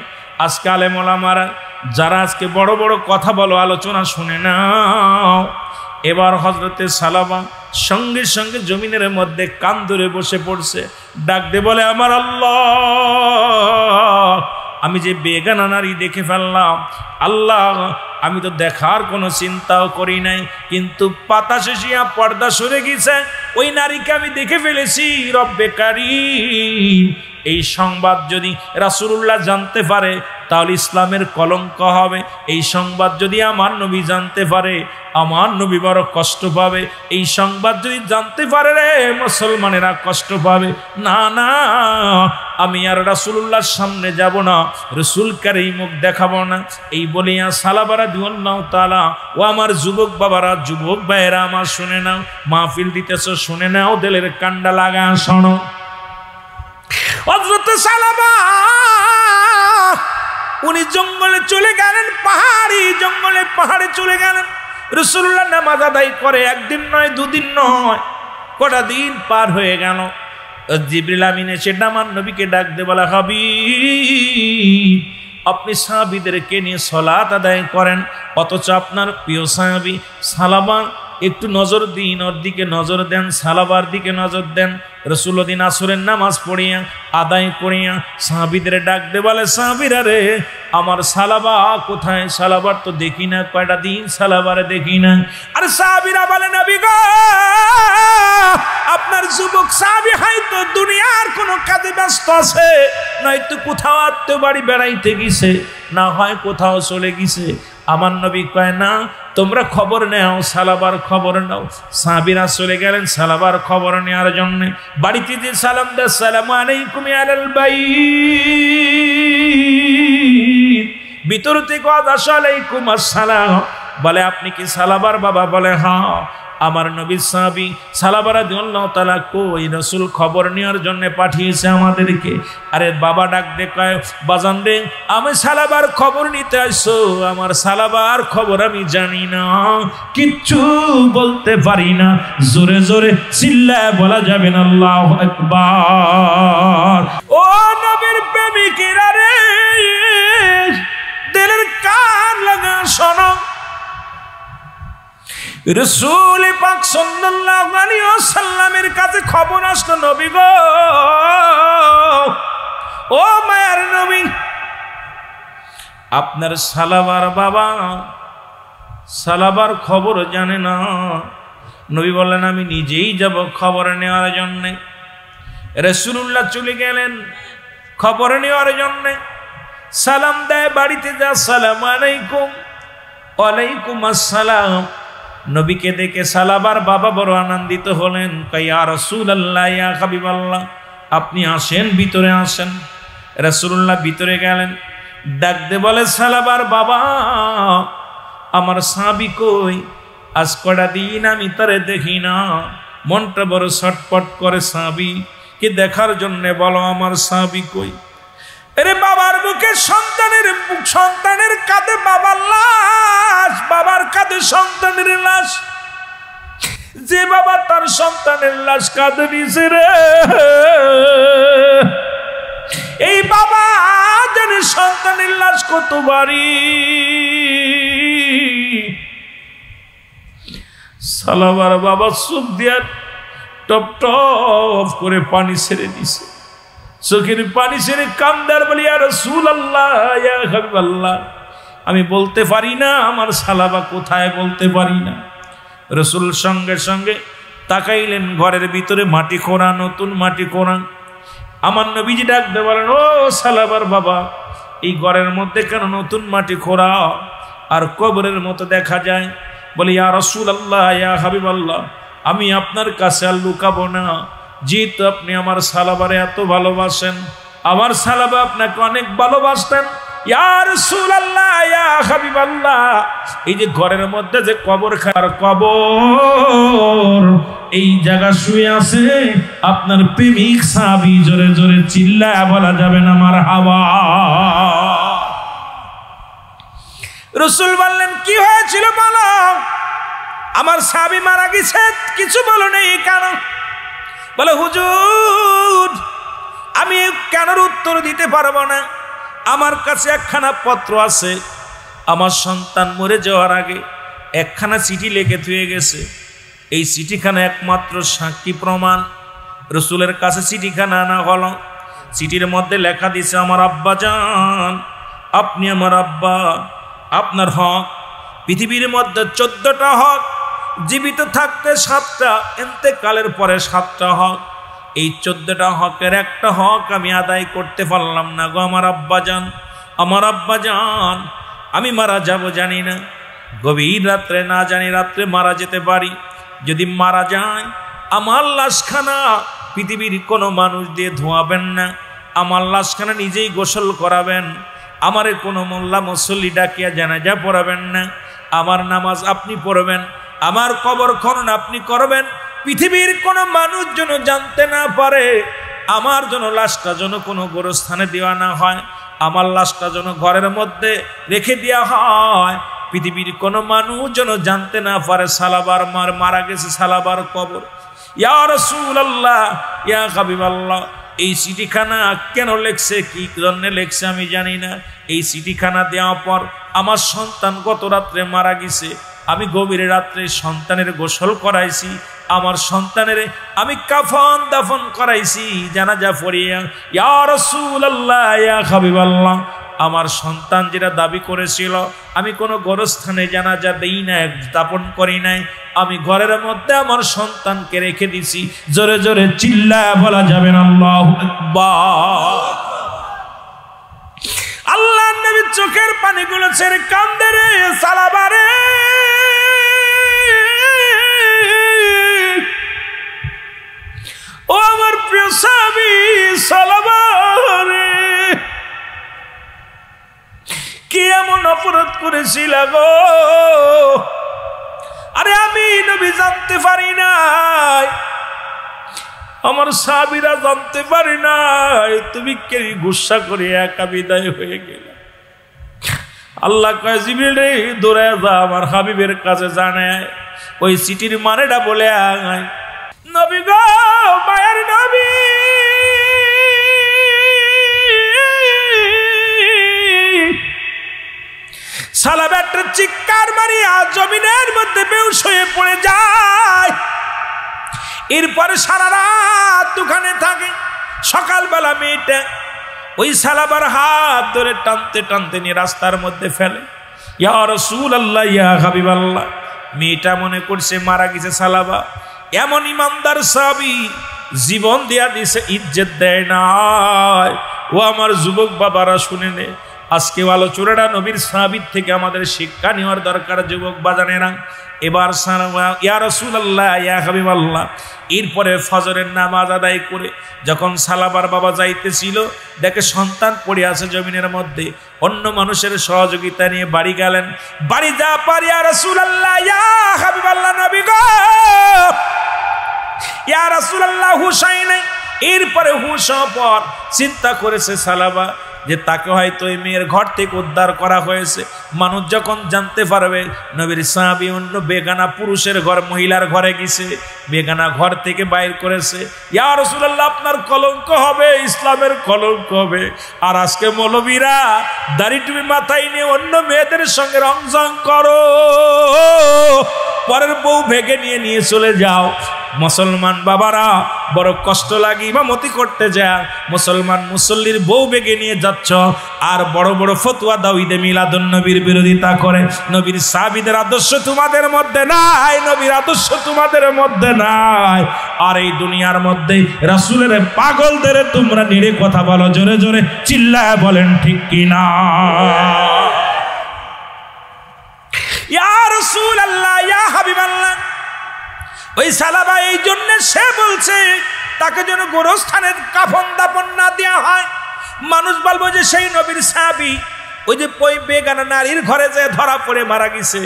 আজকে আলেম ওলামারা যারা আজকে বড় বড় কথা বলো, আলোচনা শুনে নাও। এবার হযরতে সালামা সঙ্গে সঙ্গে জমিনের মধ্যে কান ধরে বসে পড়ছে, ডাক দে বলে আমার আল্লাহ আমি যে বেগানা নারী দেখে ফেললাম, আল্লাহ আমি তো দেখার কোনো চিন্তাও করি নাই, কিন্তু পাতা শেষিয়া পর্দা সরে গেছে, ওই নারীকে আমি দেখে ফেলেছি। রব্বে কারীম, এই সংবাদ যদি রাসূলুল্লাহ জানতে পারে তাহলে ইসলামের কলঙ্ক হবে। এই সংবাদ যদি আমার নবী জানতে পারে, আমার নবী বড় কষ্ট পাবে। এই সংবাদ যদি জানতে পারে রে মুসলমানেরা কষ্ট পাবে। না না, আমি আর রাসূলুল্লাহর সামনে যাব না, রাসূলকে এই মুখ দেখাবো না। এই বলিয়া সালাবা রাদিয়াল্লাহু তাআলা, ও আমার যুবক বাবারা, যুবক ভাইয়েরা আমার শুনে নাও, মাহফিল দিতেছ শুনে নাও, দিলের কান্ডা লাগা শোনো। হযরত সালাবা উনি জঙ্গলে চলে গেলেন, পাহাড়ি জঙ্গলে পাহাড়ে চলে গেলেন। রাসূলুল্লাহ নামাজ আদায় করে একদিন নয়, দুদিন নয়, কটা দিন পার হয়ে গেল। জিবরিল আমিন এসে আমার নবীকে ডাক দিয়ে বলা, হাবিব আপনি সাহাবীদেরকে নিয়ে সালাত আদায় করেন, অথচ আপনার প্রিয় সাহাবী সালাবা একটু নজর দিন, ওর দিকে নজর দেন, সালাবার দিকে নজর দেন। রাসূলুল্লাহ আসরের নামাজ পড়িয়া আদায় করিয়া সাহাবীদের ডাক দে বলে, সাহাবীরা রে আমার সালাবা কোথায়? সালাবার তো দেখি না, কয়টা দিন সালাবারে দেখি না। আর সাহাবীরা বলে, নবী গো আপনার যুবক সাহাবী হয়তো দুনিয়ার কোনো কাজে ব্যস্ত আছে, নয়তো কোথাও আত্মীয় বাড়ি বেড়াইতে গেছে, না হয় কোথাও চলে গেছে। আমার নবী কয় না, তোমরা খবর নেও, সালাবার খবর নাও। সাহাবীরা চলে গেলেন সালাবার খবর নেওয়ার জন্য। বাড়িতে যে সালাম দেয়, আসসালামু আলাইকুম আলাল বাইত, ভিতর থেকে আসসালামু আসসালাম, বলে আপনি কি সালাবার বাবা? বলে হ্যাঁ। আমার নবী সাহাবী সালাবা রাদিয়াল্লাহু তাআলা কই রাসূল খবর নেওয়ার জন্য পাঠিয়েছে আমাদেরকে। আরে বাবা ডাক দে কয়, বাজান রে আমি সালাবার খবর নিতে আসছো, আমার সালাবার খবর আমি জানি না, কিচ্ছু বলতে পারি না। জোরে জোরে চিল্লায় বলা যাবে না আল্লাহু আকবার। ও নবীর প্রেমিকেরা রে, দিলের কান লাগা শোনো, রাসূল পাক সাল্লাল্লাহু আলাইহি ওয়াসাল্লামের কাছে খবর আসলো, নবী গো ও মায়ার নবী, আপনার সালাবার বাবা সালাবার খবর জানে না। নবী বললেন আমি নিজেই যাব খবর নেওয়ার জন্যে। রাসূলুল্লাহ চলে গেলেন খবর নেওয়ার জন্যে। সালাম দেয়, বাড়িতে যা, আসসালামু আলাইকুম। ওয়ালাইকুম আসসালাম। নবীকে দেখে সালাবার বাবা বড় আনন্দিত হলেন, ইয়া রাসূলুল্লাহ ইয়া হাবিবাল্লাহ, আপনি আসেন, ভিতরে আসেন। রাসূলুল্লাহ ভিতরে গেলেন, ডাক দে বলে, সালাবার বাবা আমার সাহাবী কই? আজ কটা দিন আমি তারে দেখি না, মনটা বড় ছটপট করে সাহাবী কে দেখার জন্য, বলো আমার সাহাবী কই? আরে বাবার বুকে সন্তানের কাঁধে বাবার লাশ, বাবার কাঁধে সন্তানের লাশ। যে বাবা তার সন্তানের লাশ কাঁধে নিছে রে, এই বাবা জানে সন্তানের লাশ কত ভারী। সালাবার বাবা চোখ দিয়া টপ টপ করে পানি ছেড়ে দিছে, চোখের পানি ছেড়ে কান্দার বলি, ইয়া রাসূলুল্লাহ ইয়া হাবিবাল্লাহ, আমি বলতে পারি না আমার সালাবা কোথায়, বলতে পারি না। রাসূল সঙ্গে সঙ্গে তাকাইলেন, ঘরের ভিতরে মাটি খোঁড়া, নতুন মাটি খোঁড়া। আমার নবীজি ডাকতে বলেন, ও সালাবার বাবা এই ঘরের মধ্যে কেন নতুন মাটি খোঁড়া আর কবরের মতো দেখা যায়? বলে, ইয়া রাসূলুল্লাহ ইয়া হাবিবাল্লাহ, আমি আপনার কাছে আর লুকাবো না, যেহেতু আপনি আমার সালাবারে এত ভালোবাসেন, আমার সালাবা আপনাকে অনেক ভালোবাসতেন। ইয়া রাসূলুল্লাহ ইয়া হাবিবাল্লাহ, এই যে ঘরের মধ্যে যে কবর খার কবর, এই জায়গা শুয়ে আছে আপনার প্রেমিক সাহাবী। জোরে জোরে চিল্লায় বলা যাবে না মারহাবা। রাসূল বললেন, কি হয়েছিল বলো? আমার সাহাবী মারা গেছে, কিছু বলো নেই কেন? বলে, হুজুর আমি কেন উত্তর দিতে পারবো না, আমার কাছে একখানা পত্র আছে, আমার সন্তান মরে যাওয়ার আগে একখানা চিঠি লিখে থুয়ে গেছে। এই চিঠিখানা একমাত্র সাক্ষী প্রমাণ। রাসূলের কাছে চিঠিখানা আনা হলো, চিঠির মধ্যে লেখা দিছে, আমার আব্বা জান, আপনি আমার আব্বা, আপনার হক পৃথিবীর মধ্যে 14টা হক, জীবিত থাকতে 7টা, ইন্তেকালের পরে 7টা হক। এই 14টা হকের একটা হক আমি আদায় করতে পারলাম না গো আমার আব্বা জান, আমার আব্বা জান। আমি মারা যাব জানি না, গভীর রাত্রে না জানি রাত্রে মারা যেতে পারি। যদি মারা যায় আমার লাশখানা পৃথিবীর কোনো মানুষ দিয়ে ধোয়াবেন না, আমার লাশখানা নিজেই গোসল করাবেন, আমারে কোনো মোল্লা মুসল্লি ডাকিয়া জানাজা পড়াবেন না, আমার নামাজ আপনি পড়বেন, আমার কবর খনন আপনি করবেন। পৃথিবীর কোনো মানুষ যেন জানতে না পারে, আমার যেন লাশটা যেন কোনো গোরস্থানে দেওয়া না হয়, আমার লাশটা যেন ঘরের মধ্যে রেখে দেওয়া হয়, পৃথিবীর কোনো মানুষ যেন জানতে না পারে সালাবার মারা গেছে, সালাবার কবর। ইয়া রাসূলুল্লাহ, ইয়া হাবিবাল্লাহ, এই চিঠিখানা কেন লেখছে, কি জন্য লেখছে আমি জানি না। এই চিঠিখানা দেওয়ার পর আমার সন্তান গত রাত্রে মারা গেছে, আমি গভীর রাত্রে সন্তানের গোসল করাইছি, আমার সন্তানের আমি কাফন দাফন করাইছি, জানাজা পড়িয়া। ইয়া রাসূলুল্লাহ, ইয়া হাবিবাল্লাহ, আমার সন্তান যেটা দাবি করেছিল আমি কোনো গোরস্থানে জানাজা দেই না, দাপন করি নাই, আমি ঘরের মধ্যে আমার সন্তানকে রেখে দিছি। জোরে জোরে চিল্লায় বলা যাবে না আল্লাহু আকবার। আল্লাহর নবী চোখের পানিগুলো ছেড়ে কান্দে রে সালাবারে, ও আমার প্রিয় সাহাবী সালাবারে, কি এমন অপরাধ করেছিল গো? আরে আমি নবী জানতে পারি নাই, আমার সাহাবীরা জানতে পারি নাই, তুমি কে গুসা করে একা বিদায় হয়ে গেল। আল্লাহ কয় জিবরিল রে, দৌড়ায় যা আমার হাবিবের কাছে জানায়, ওই চিঠির মানেটা বলে আয়। নবী গো, মায়ের নবী, সালাবা একটা চিৎকার মারিয়া জমিনের মধ্যে বেহুশ হয়ে পড়ে যায়। এরপরে সারা রাত দোকানে থাকে। সকালবেলা মেয়েটা ওই সালাবার হাত ধরে টানতে টানতে নিয়ে রাস্তার মধ্যে ফেলে। ইয়া রাসূলুল্লাহ, ইয়া হাবিবাল্লাহ, মেয়েটা মনে করছে মারা গেছে সালাবা। এমন ইমানদার সাহাবী, জীবন দেয়া দিছে, ইজ্জত দেয় নাই। ও আমার যুবক বাবারা শুনে নে, আজকে আলোচনাটা নবীর সাহাবীর থেকে আমাদের শিক্ষা নেওয়ার দরকার যুবক বাজানেরা। এবার ইয়া রাসূলুল্লাহ, ইয়া হাবিবাল্লাহ, এরপরে ফজরের নামাজ আদায় করে যখন সালাবার বাবা যাইতেছিল, দেখে সন্তান পড়ে আছে জমিনের মধ্যে। অন্য মানুষের সহযোগিতা নিয়ে বাড়ি গেলেন। বাড়ি যা পারি, ইয়া রাসূলুল্লাহ, ইয়া হাবিবাল্লাহ, নবী গো, ইয়া রাসূলুল্লাহ, হুশ নাই। এরপরে হুশ পর চিন্তা করেছে সালাবা যে তাকে হয়তো এই মেয়ের ঘর থেকে উদ্ধার করা হয়েছে। মানুষ যখন জানতে পারবে নবীর সাহাবী অন্য বেগানা পুরুষের ঘর, মহিলার ঘরে গেছে, বেগানা ঘর থেকে বাইর করেছে, ইয়া রাসূলুল্লাহ, আপনার কলঙ্ক হবে, ইসলামের কলঙ্ক হবে। আর আজকে মৌলবীরা দাড়ি টুপি মাথায় নিয়ে অন্য মেয়েদের সঙ্গে রংজং করো, পরের বউ ভেগে নিয়ে চলে যাও। মুসলমান বাবারা বড় কষ্ট লাগে, ইমামতি করতে যায়, মুসলমান মুসল্লির বউ বেগে নিয়ে যাচ্ছ, আর বড় বড় ফতোয়া দাও, ঈদে মিলাদুন নবীর বিরোধিতা করে। নবীর সাহাবীদের আদর্শ তোমাদের মধ্যে নাই, নবীর আদর্শ তোমাদের মধ্যে নাই। আর এই দুনিয়ার মধ্যে রাসূলের পাগলদের তোমরা নিরে কথা বলো, জোরে জোরে চিল্লায় বলেন ঠিক কিনা? ইয়া রাসূলুল্লাহ, ইয়া হাবিবাল্লাহ, ওই সালাবা এই জন্য সে বলছে তাকে যেন গোরস্থানের কাফন দাপন না দেওয়া হয়। মানুষ বলবো যে সেই নবীর সাহাবী ওই যে বেগানা নারীর ঘরে যে ধরা পড়ে মারা গেছে।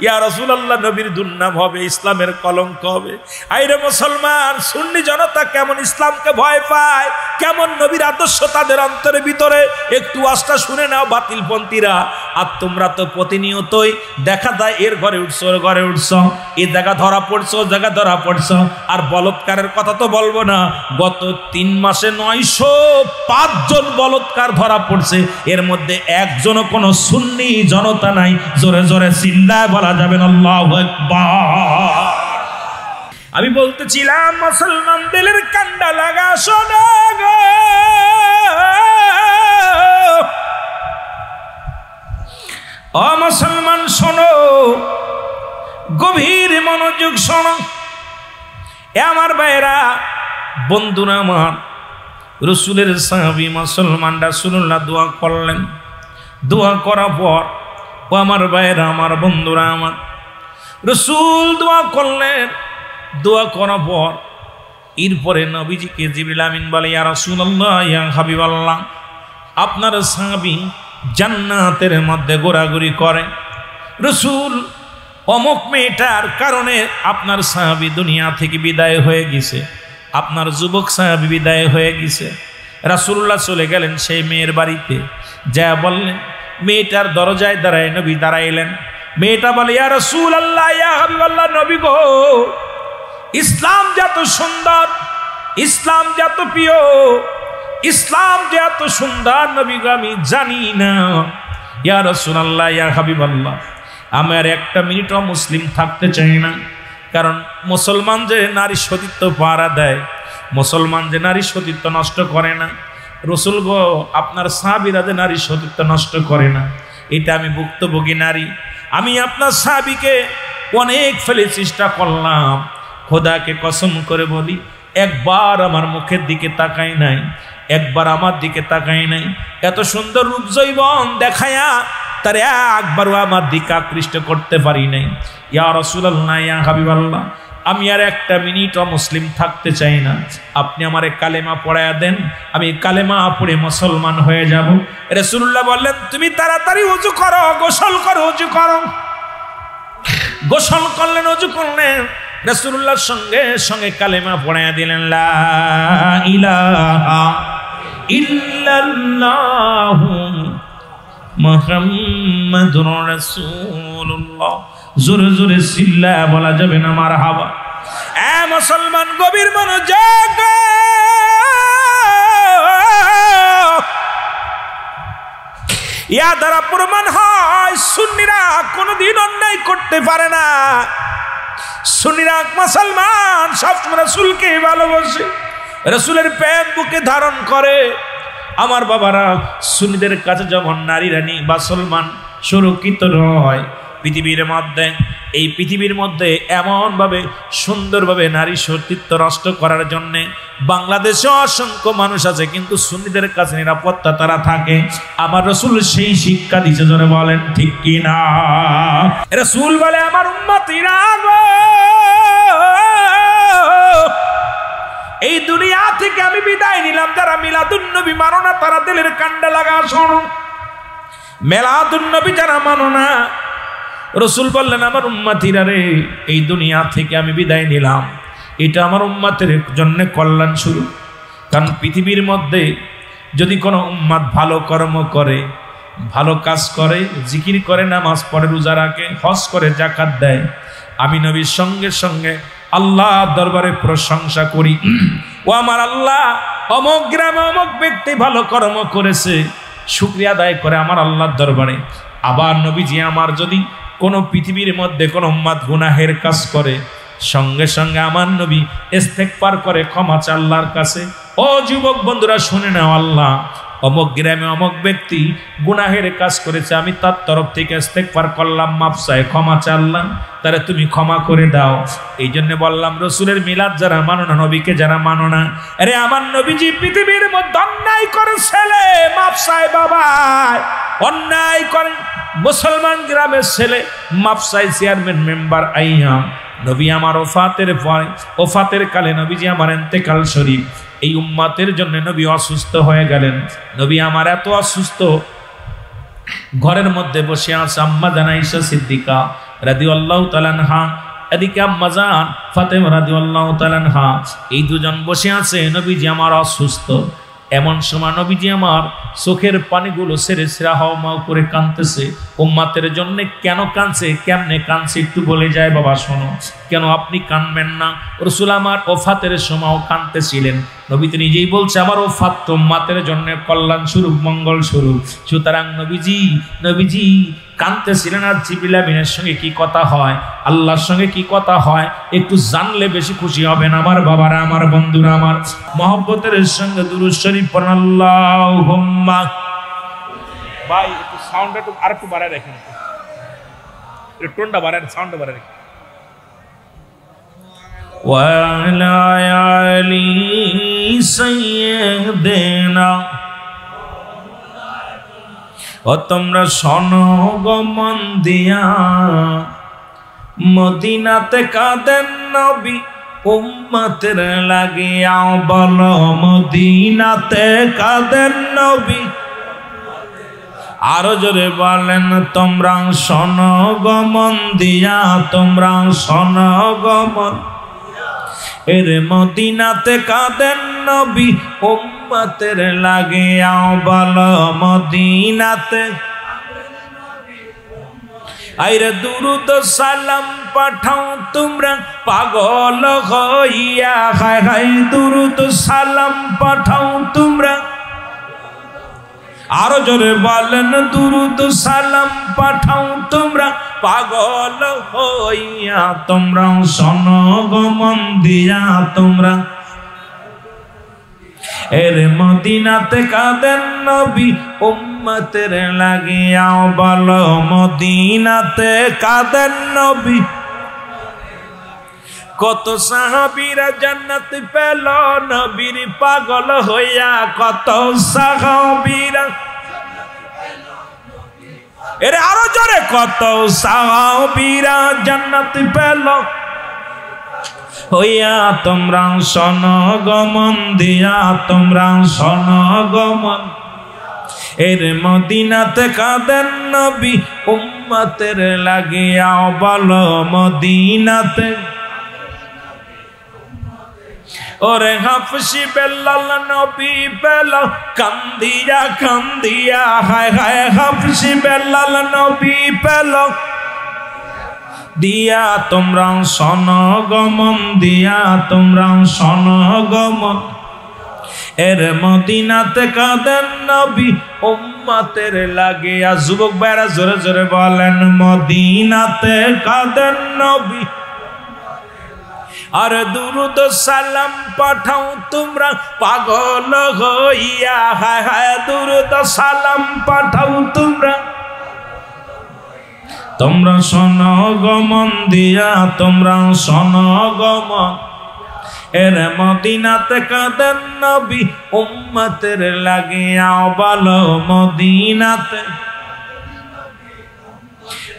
ইয়া রাসূলুল্লাহ, নবীর দুর্নাম হবে, ইসলামের কলঙ্ক হবে। আইরে মুসলমান, সুন্নি জনতা কেমন ইসলামকে ভয় পায়, কেমন নবীর আদর্শ তাদের অন্তরের ভিতরে, একটু আস্থা শুনে নাও বাতিলপন্থীরা। আর তোমরা তো প্রতিনিয়তই দেখা যায় এর ঘরে উঠছো, ওর ঘরে উঠছো, এই জায়গা ধরা পড়ছো, জায়গা ধরা পড়ছো। আর বলৎকারের কথা তো বলবো না, গত 3 মাসে 905 জন বলৎকার ধরা পড়ছে, এর মধ্যে একজনও কোনো সুন্নি জনতা নাই। জোরে জোরে চিল্লায় বলা যাবেন আল্লাহু আকবার। আমি বলতেছিলাম মুসলমান দিলের কান্ডা লাগা শোনো গো, ও মুসলমান শোনো, গভীর মনোযোগ শোনো। এ আমার ভাইরা, বন্ধুরা আমার, রসুলের সাহাবী মুসলমান রাসূলুল্লাহ দোয়া করলেন। দোয়া করার পর ও আমার ভাইরা, আমার বন্ধুরা আমার, রসুল দোয়া করলেন। দোয়া করার পর এরপরে নবীজিকে জিবরিল আমিন বলে, ইয়া রাসূলুল্লাহ, ইয়া হাবিবাল্লাহ, আপনার সাহাবী জান্নাতের মধ্যে ঘোরাঘুরি করে। রসুল, অমুক মেয়েটার কারণে আপনার সাহাবী দুনিয়া থেকে বিদায় হয়ে গেছে, আপনার যুবক সাহাবী বিদায় হয়ে গেছে। রাসূলুল্লাহ চলে গেলেন সেই মেয়ের বাড়িতে, যা বললেন, মেয়েটার দরজায় দাঁড়ায় নবী দাঁড়াইলেন। মেয়েটা বলে, ইয়া রাসূলুল্লাহ, ইয়া হাবিবাল্লাহ, নবী গো, ইসলাম যে এত সুন্দর, ইসলাম যে এত প্রিয়, ইসলাম যে এত সুন্দর নবী গো, আমি জানি না। ইয়া রাসূলুল্লাহ, ইয়া হাবিবাল্লাহ, আমি আর একটা মিনিটও মুসলিম থাকতে চাই না। কারণ মুসলমান যে নারী সতীত্ব পাহারা দেয়, মুসলমান যে নারী সতীত্ব নষ্ট করে না, রসুল গো, আপনার সাহাবীরা যে নারী সতীত্ব নষ্ট করে না, এটা আমি ভুক্তভোগী নারী। আমি আপনার সাহাবীকে অনেক ফেলে চেষ্টা করলাম, খোদাকে কসম করে বলি, একবার আমার মুখের দিকে তাকাই নাই, একবার আমার দিকে তাকাই নাই। এত সুন্দর রূপ যৌবন দেখায়া তার একবারও আমার দিকে আকৃষ্ট করতে পারি নাই। ইয়া রাসূলুল্লাহ, ইয়া হাবিবাল্লাহ, আমি আর একটা মিনিটও মুসলিম থাকতে চাই না। আপনি আমারে কালেমা পড়ায়া দেন, আমি কালেমা পড়ে মুসলমান হয়ে যাব। রাসূলুল্লাহ বললেন, তুমি তাড়াতাড়ি ওযু করো, গোসল করো, ওযু করো। গোসল করলেন, ওযু করলেন, রাসূলুল্লাহর সঙ্গে সঙ্গে কালেমা পড়ায়া দিলেন, লা ইলাহা ইল্লাল্লাহু মুহাম্মাদুর রাসূলুল্লাহ। জোরে জোরে চিল্লা বলা যাবে না মারহাবা। এ মুসলমান, গভীর মনোযোগ। ইয়া দ্বারা প্রমাণ হয় সুন্নিরা কোনোদিন অন্যায় করতে পারে না। সুন্নিরা মুসলমান সবসময় রাসূলকে ভালোবাসে, রাসূলের প্রেম বুকে ধারণ করে। আমার বাবারা, সুন্নিদের কাছে যেমন নারীরা মুসলমান সুরক্ষিত নয়, পৃথিবীর মধ্যে, এই পৃথিবীর মধ্যে এমনভাবে সুন্দরভাবে নারী সতীত্ব নষ্ট করার জন্যে বাংলাদেশে অসংখ্য মানুষ আছে, কিন্তু সুন্নিদের কাছে নিরাপত্তা তারা থাকে। আমার রাসূল সেই শিক্ষা দিতে জোরে বলেন ঠিক কি না? রাসূল বলে, আমার উম্মতিরা গো, এই দুনিয়া থেকে আমি বিদায় নিলাম। যারা মিলাদুন নবী মানো না, তারা দিলের কান্ডা লাগা শোনো। মিলাদুন নবী যারা মানো না, রসুল বললেন, আমার উম্মতিরা রে, এই দুনিয়া থেকে আমি বিদায় নিলাম। এটা আমার উম্মতের জন্য কল্যাণ শুরু। কারণ পৃথিবীর মধ্যে যদি কোনো উম্মত ভালো কর্ম করে, ভালো কাজ করে, জিকির করে, নামাজ পড়ে, রোজা রাখে, হজ করে, যাকাত দেয়, আমি নবীর সঙ্গে সঙ্গে আল্লাহ দরবারে প্রশংসা করি, ও আমার আল্লাহ, অমুক গ্রামে অমুক ব্যক্তি ভালো কর্ম করেছে, শুকরিয়া আদায় করে আমার আল্লাহর দরবারে। আবার নবীজি আমার যদি কোনো পৃথিবীর মধ্যে কোনো উম্মত গুনাহের কাজ করে, সঙ্গে সঙ্গে আমার নবী ইস্তেগফার করে, ক্ষমা চায় আল্লাহর কাছে। ও যুবক বন্ধুরা, শুনে নাও, আল্লাহ অমুক গ্রামে অমুক ব্যক্তি গুনাহের কাজ করেছে, আমি তার তরফ থেকে ইস্তেগফার করলাম, মাফ চাই, ক্ষমা চাইলাম, তারা তুমি ক্ষমা করে দাও। এই জন্য বললাম, রসুলের মিলাদ যারা মানো না, নবীকে যারা মানো না, আরে আমার নবীজি পৃথিবীর মধ্যে অন্যায় করে ছেলে মাফ চায়, বাবা অন্যায় করে মুসলমান গ্রামের ছেলে মাফ চাই, চেয়ারম্যান মেম্বার আইয়া নবী আমার ওফাতের কালে নবীজি আমার ইন্তেকাল শরীফ। এই উম্মতের জন্য নবী অসুস্থ হয়ে গেলেন। নবী আমার এত অসুস্থ, ঘরের মধ্যে বসে আছে আম্মা জান আয়েশা সিদ্দিকা রাদিয়াল্লাহু তাআলা আনহা, এদিকে আম্মা জান ফাতেমা রাদিয়াল্লাহু তাআলা আনহা, এই দুজন বসে আছে। নবীজি আমার অসুস্থ। এমন সময় নবীজি আমার চোখের পানিগুলো ছেড়ে ছেড়া হাওমাও করে কাঁদতেছে। উম্মতের জন্য কেন কাঁদছে, কেমনে কাঁদছে একটু বলে যায়, বাবা শোনো। কেন আপনি কাঁদবেন না? রাসূল আমার ওফাতের সময়ও কাঁদতেছিলেন। নবী তো নিজেই বলছে, আমার ওফাত তো উম্মতের জন্য কল্যাণ স্বরূপ, মঙ্গল স্বরূপ। সুতরাং নবীজি কাঁদতেছিলেন। আর জিবরিল আমিনের সঙ্গে কি কথা হয়, আল্লাহর সঙ্গে কি কথা হয়, একটু জানলে বেশি খুশি হবেন আমার বাবারা, আমার বন্ধুরা, আমার মহব্বতের সঙ্গে দুরূদ শরীফ পড়ুন। আল্লাহুম্মা ভাই একটু সাউন্ডটা একটু আর একটু বাড়ায় রাখেন, একটু টোনটা বাড়ায়, সাউন্ডটা বাড়ায় রাখেন। ওয়ালা আলি সাইয়্যিদিনা, ও তোমরা শোনো গো মন দিয়া, মদিনাতে কাঁদেন নবী উম্মতের লাগিয়া, বলো মদিনাতে কাঁদেন নবী। আরো জোরে বলেন, তোমরা শোনো গো মন দিয়া, তোমরা শোনো গো মন, এর মদিনাতে কাঁদেন নবী উম্মতের লাগিয়া, বলো মদিনাতে। আইরে দুরুদ সালাম পাঠাও তোমরা পাগল হইয়া, হায় হায় দুরুদ সালাম পাঠাও তোমরা। আরো জোরে বলেন, দুরুদ সালাম পাঠাও তোমরা পাগল হইয়া, তোমরা শোনো গো মন দিয়া, তোমরা এর মদিনাতে কাঁদেন নবী উম্মতের লাগিয়া, বলো মদিনাতে কাঁদেন নবী। কত সাহাবীরা জান্নাত পেল নবীর পাগল হইয়া, কত সাহাবীরা, এর আরো জোরে, কত সাহাবীরা জান্নাত পেল হইয়া, তোমরা শোনো গো মন দিয়া, তোমরা শোনো গো মন, এর মদিনাতে কাঁদেন নবী উম্মতের লাগিয়া, বলো মদিনাতে। ওরে হাফসি বেলাল নবী পেল কান্দিয়া কান্দিয়া, হায় হায় হাফসি বেলাল নবী পেল দিয়া, তোমরা শোনো গো মন দিয়া, তোমরা শোনো গো মন, এর মদিনাতে কাঁদেন নবী উম্মতের লাগিয়া। যুবক ভাইরা জোরে জোরে বলেন, মদিনাতে কাঁদেন নবী। আর দুরুদ সালাম পাঠাও তোমরা পাগল হইয়া, হায় হায় দুরুদ সালাম পাঠাও তোমরা, তোমরা শোনো গো মন দিয়া, তোমরা শোনো গো মন, এর মদিনাতে কাঁদেন নবী উম্মতের লাগিয়া, বলো মদিনাতে।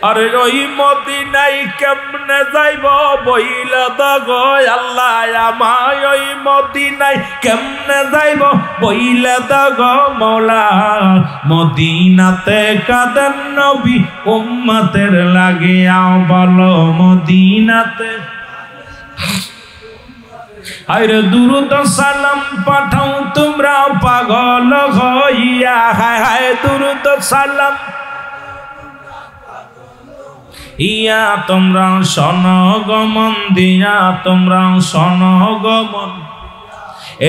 আরে ওই মদিনায় কেমনে যাইব বইলা দাগো আল্লাহ আমায়, ওই মদিনায় কেমনে যাইব বইলা দাগো মওলা, মদিনাতে কাঁদেন নবী উম্মতের লাগিয়া, বলো মদিনাতে। আরে দুরুদ সালাম পাঠাও তোমরা পাগল হইয়া, হায় হায় দুরুদ সালাম ইয়া, তোমরা শোনো গো মন দিয়া, তোমরা শোনো গো মন,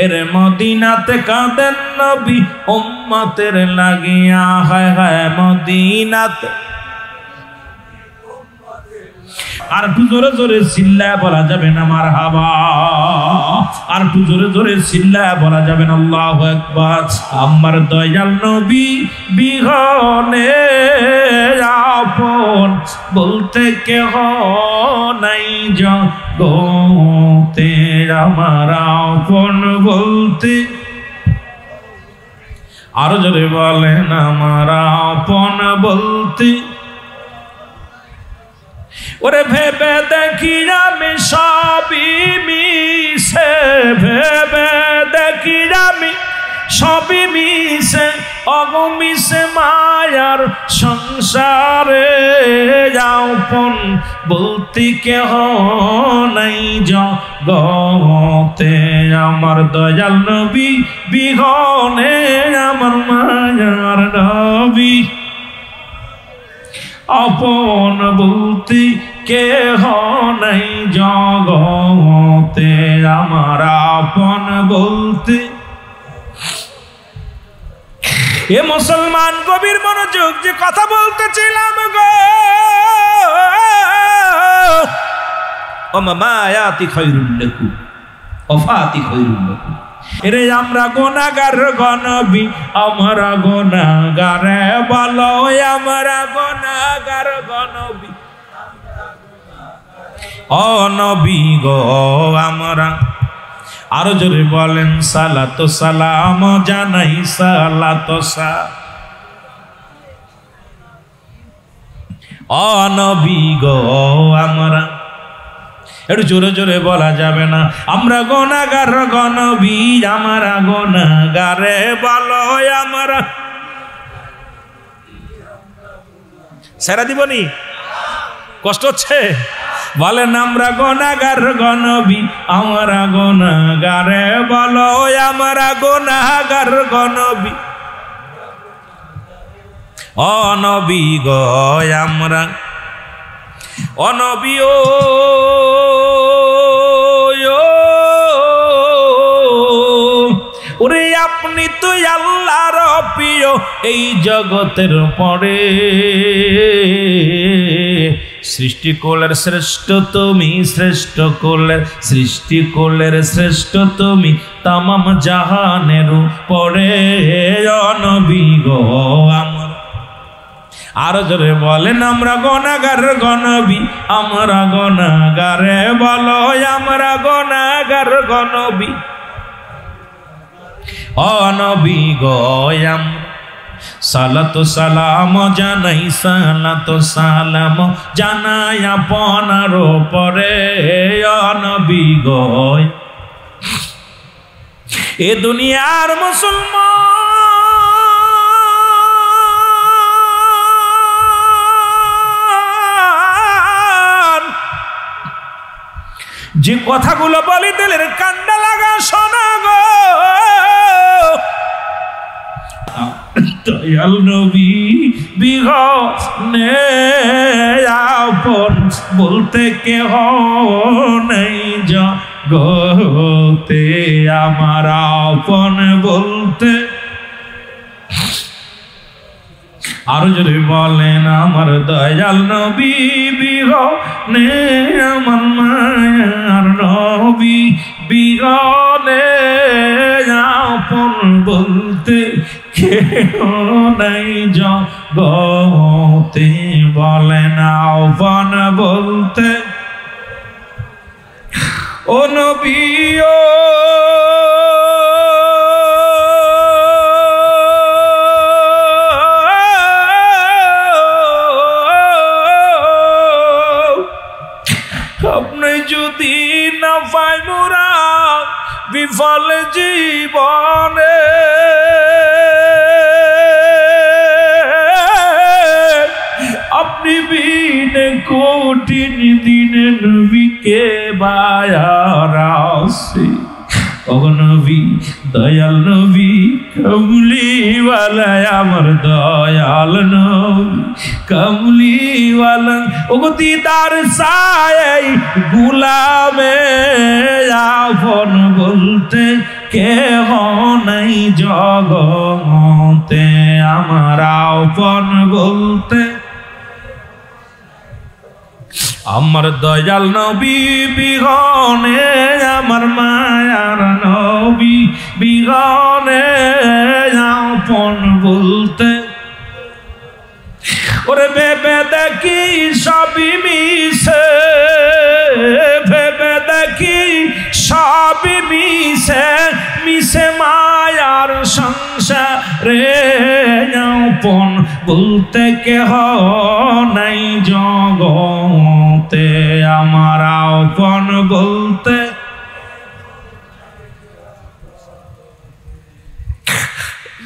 এর মদিনাতে কাঁদেন নবী উম্মতের লাগিয়া, হায় হায় মদিনাতে। আর একটু জোরে জোরে চিল্লায় বলা যাবে না মারহাবা, আর একটু জোরে জোরে চিল্লায় বলা যাবে না আল্লাহু আকবার। আমার দয়াল নবী বিহনে আপন বলতে কেহ নাই জগতে, আমার আপন বলতে, আরো জোরে বলেন, আমার আপন বলতে। ওরে ভেবে দেখি আমি সবই মিশে, ভেবে দেখি আমি সবই মিশে, অগমিশে মায়ার সংসারে, আপন বলতে কেহ নাই জগতে, আমার দয়াল নবী বিহনে আমার মায়ার নবী, আপন বলতে কেহ নাই জগতে, আমার আপন বলতে। এ মুসলমান গভীর মনোযোগ, যে কথা বলতেছিলাম গো, ওয়া মা আয়াতি খায়রুল লাকুম ওয়া ফাতি খায়রুল লাকুম, রে আমরা গুনাহগার গনবী আমরা গুনাহগারে বলো আমরা গুনাহগার গনবী ও নবী গো আমরা আরো জোরে বলেন সালাতু সালাম জানাই সালাতু সালাম ও নবী গো আমরা একটু জোরে জোরে বলা যাবে না আমরা গুনাহগার গনবী আমরা গুনাহগারে বলো আমরা সেরা দিবনি কষ্ট হচ্ছে বলেন আমরা গুনাহগার গনবী আমরা গুনাহগারে বলো আমরা গুনাহগার গনবী ও নবী গো আমরা ও নবী ওরে আপনি তো আল্লাহর প্রিয় এই জগতের পরে সৃষ্টি কোলের শ্রেষ্ঠ তুমি শ্রেষ্ঠ কোলের সৃষ্টি কোলের শ্রেষ্ঠ তুমি তামাম জাহানের পরে নবী গো আমরা আরো জোরে বলেন আমরা গুনাহগার গনবী আমরা গুনাহগারে বলো আমরা গুনাহগার গনবী ও নবী গো আমরা সালাতু সালাম জানাই সালাতু সালাম জানাই আপনার পরে ও নবী গো এ দুনিয়ার মুসলমান যে কথাগুলো বলি দিলের কান্ডা লাগা শোনা গো দয়াল নবী বিহনে আপন বলতে কেহ নেই জগতে আমার আপন বলতে আরো যদি বলেন আমার দয়াল নবী বিহনে আমার মায়ার নবী বিহনে আপন বলতে কেহ নাই জগতে বলেন আপন বলতে ও নবী আপনি যদি না পাই মোরা বিফল জীবনে আপনি বিনে কঠিন দিনে নবীকে বায়ার আসে ও নবী দয়াল নবী কমলিওয়ালা আমার দয়াল নবী কমলিওয়ালা ও দিদার সায় গুলামে আপন বলতে কেহ নাই জগতে আমার আপন বলতে আমার দয়াল নবী বিহনে আমার মায়ার নবী বিহনে আপন বলতে ওরে ভেবে দেখি সবই মিশে ভেবে দেখি সবই মিশে মিশে মায়ার সংসারে আপন বলতে কেহ নাই জগতে আমার আপন বলতে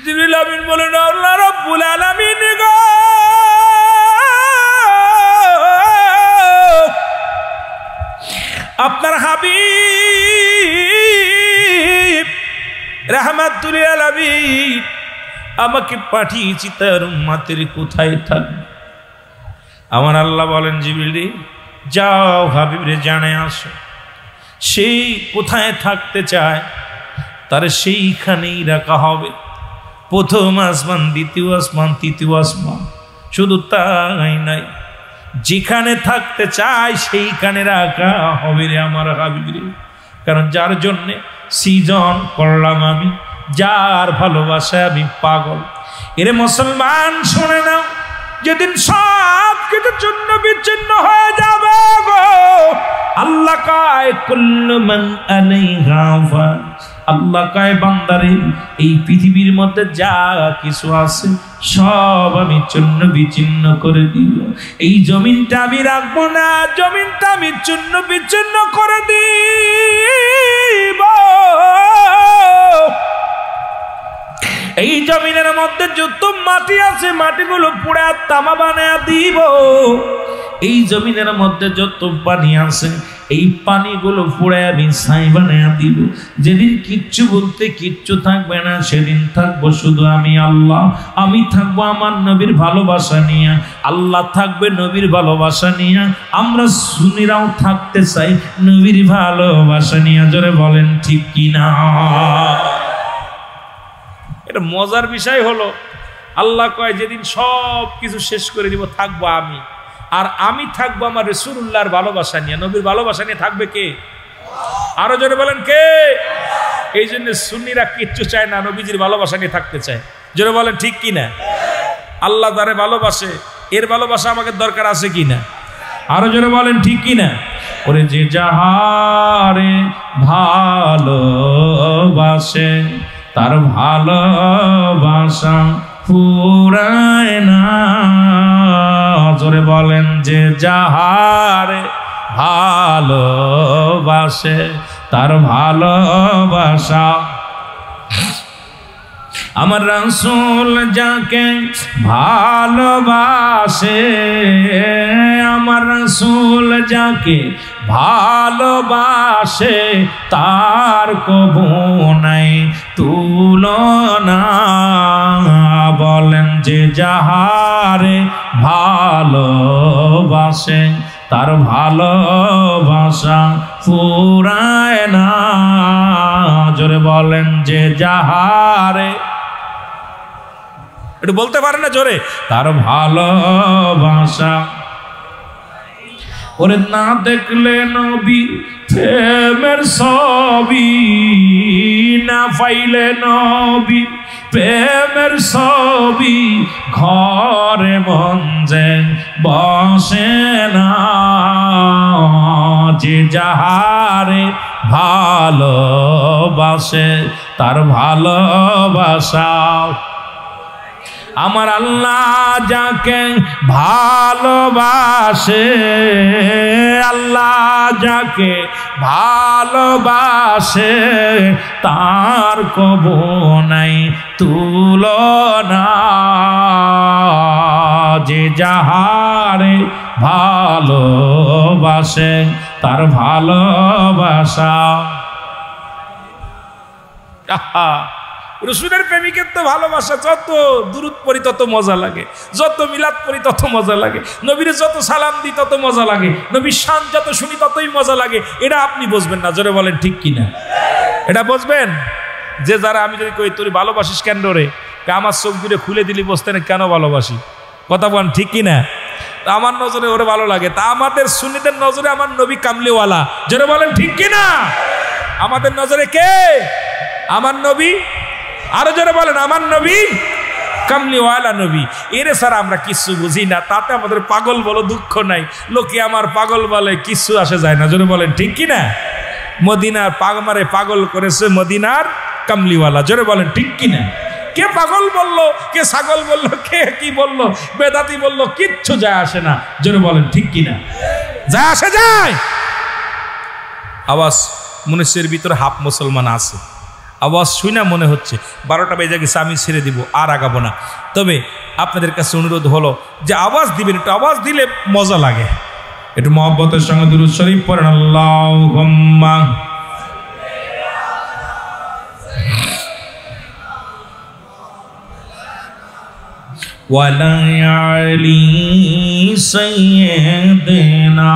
জিবরিল আমিন বলেন আল্লাহ রাব্বুল আলামিন গো আপনার হাবিব রাহমাতুল লিল আলামিন আমাকে পাঠিয়েছি তার উম্মতের কোথায় থাকবে আমার আল্লাহ বলেন জিবরিল যাও হাবিব রে জানে আসো সেই কোথায় থাকতে চায় তার সেইখানেই রাখা হবে প্রথম আসমান দ্বিতীয় আসমান তৃতীয় আসমান শুধু তাই নাই যেখানে থাকতে চায় সেইখানে রাখা হবে রে আমার হাবিব রে কারণ যার জন্যে সৃজন করলাম আমি, যার ভালোবাসায় আমি পাগল। এরে মুসলমান শুনে নাও, যেদিন সব কিছু চূর্ণ বিচ্ছিন্ন হয়ে যাবে গো, আল্লাহ কয় কুল্লু মান আলাইহা ফান, আল্লাহ কয় বান্দারে এই পৃথিবীর মধ্যে যা কিছু আছে সব আমি চূর্ণ বিচ্ছিন্ন করে দিব। এই জমিনটা আমি রাখবো না, জমিনটা আমি চূর্ণ বিচ্ছিন্ন করে দিব। এই জমিনের মধ্যে যত মাটি আছে মাটিগুলো পুড়ে তামা বানায়া দিব। এই জমিনের মধ্যে যত পানি আছে এই পানিগুলো পুড়ে আমি ছাই বানায়া দিব। যেদিন কিচ্ছু বলতে কিচ্ছু থাকবে না, সেদিন থাকবো শুধু আমি আল্লাহ। আমি থাকবো আমার নবীর ভালোবাসা নিয়ে, আল্লাহ থাকবে নবীর ভালোবাসা নিয়ে। আমরা সুন্নিরাও থাকতে চাই নবীর ভালোবাসা নিয়ে। জোরে বলেন ঠিক কিনা? এটা মজার বিষয় হলো, আল্লাহ কয় যেদিন সব কিছু শেষ করে দিব থাকবো আমি, আর আমি থাকবো আমার রাসূলুল্লাহর ভালোবাসা নিয়ে। নবীর ভালোবাসা নিয়ে থাকবে কে? আরো জোরে বলেন কে? এই জন্য সুন্নিরা কিচ্ছু চায় না, নবীজির ভালোবাসা নিয়ে থাকতে চায়। জোরে বলেন ঠিক কিনা? আল্লাহ তারে ভালোবাসে, এর ভালোবাসা আমাদের দরকার আছে কিনা? আরো জোরে বলেন ঠিক কিনা? ওরে যে যাহারে ভালোবাসে তার ভালোবাসা ফুরায় না। জোরে বলেন যে যাহারে ভালোবাসে তার ভালোবাসা। আমার রাসূল যাকে ভালোবাসে, আমার রাসূল যাকে ভালোবাসে তার কবু নাই তুলনা। বলেন যে যাহারে ভালোবাসে তার ভালোবাসা ফুরায় না। জোরে বলেন যে যাহারে, একটু বলতে পারে না জোরে, তার ভালোবাসা। ওরে না দেখলে নবী প্রেমের ছবি, না পাইলে নবী প্রেমের ছবি, ঘরে মঞ্জে বসে না। যে যাহারে ভালোবাসে তার ভালোবাসা। আমার আল্লাহ যাকে ভালোবাসে, আল্লাহ যাকে ভালোবাসে তার কবু নাই তুলনা। যে যাহারে ভালোবাসে তার ভালোবাসা। রসুলের প্রেমিকের তো ভালোবাসা, যত দুরূদ পড়ি তত মজা লাগে, যত মিলাদ পড়ি তত মজা লাগে, নবীর যত সালাম দিই তত মজা লাগে, নবীর শান যত শুনি ততই মজা লাগে। এটা আপনি বুঝবেন না, জোরে বলেন ঠিক কিনা? এটা বুঝবেন যে যারা, আমি যদি কই তুই ভালোবাসিস কেন রে, আমার চোখ দূরে খুলে দিলি বসতে না, কেন ভালোবাসি? কথা বলেন ঠিক কিনা? আমার নজরে ওরে ভালো লাগে, তা আমাদের সুন্নিদের নজরে আমার নবী কামলিওয়ালা। জোরে বলেন ঠিক কিনা? আমাদের নজরে কে? আমার নবী। আরো জোরে বলেন আমার নবী কামলিওয়ালা নবী। এরে স্যার আমরা কিছু বুঝি না, তাতে আমাদের পাগল বলো দুঃখ নাই। লোকে আমার পাগল বলে, কিছু আসে যায় না। জোরে বলেন ঠিক কিনা? মদিনার পাগমারে পাগল করেছে মদিনার কামলিওয়ালা। জোরে বলেন ঠিক কিনা? কে পাগল বললো, কে ছাগল বললো, কে কি বললো, বেদাতি বললো, কিচ্ছু যায় আসে না। জোরে বলেন ঠিক কিনা? যায় আসে যায়। আওয়াজ মনুষ্যের ভিতরে হাফ মুসলমান আছে, আওয়াজ শুই না মনে হচ্ছে 12টা বেজে গেছে, আমি ছেড়ে দিব, আর আগাবো না। তবে আপনাদের কাছে অনুরোধ হলো যে আওয়াজ দিবেন, একটু আওয়াজ দিলে মজা লাগে। একটু মহব্বতের সঙ্গে দুরূদ শরীফ পড়েন। আল্লাহুম্মা ওয়ালা আলি সাইয়্যিদিনা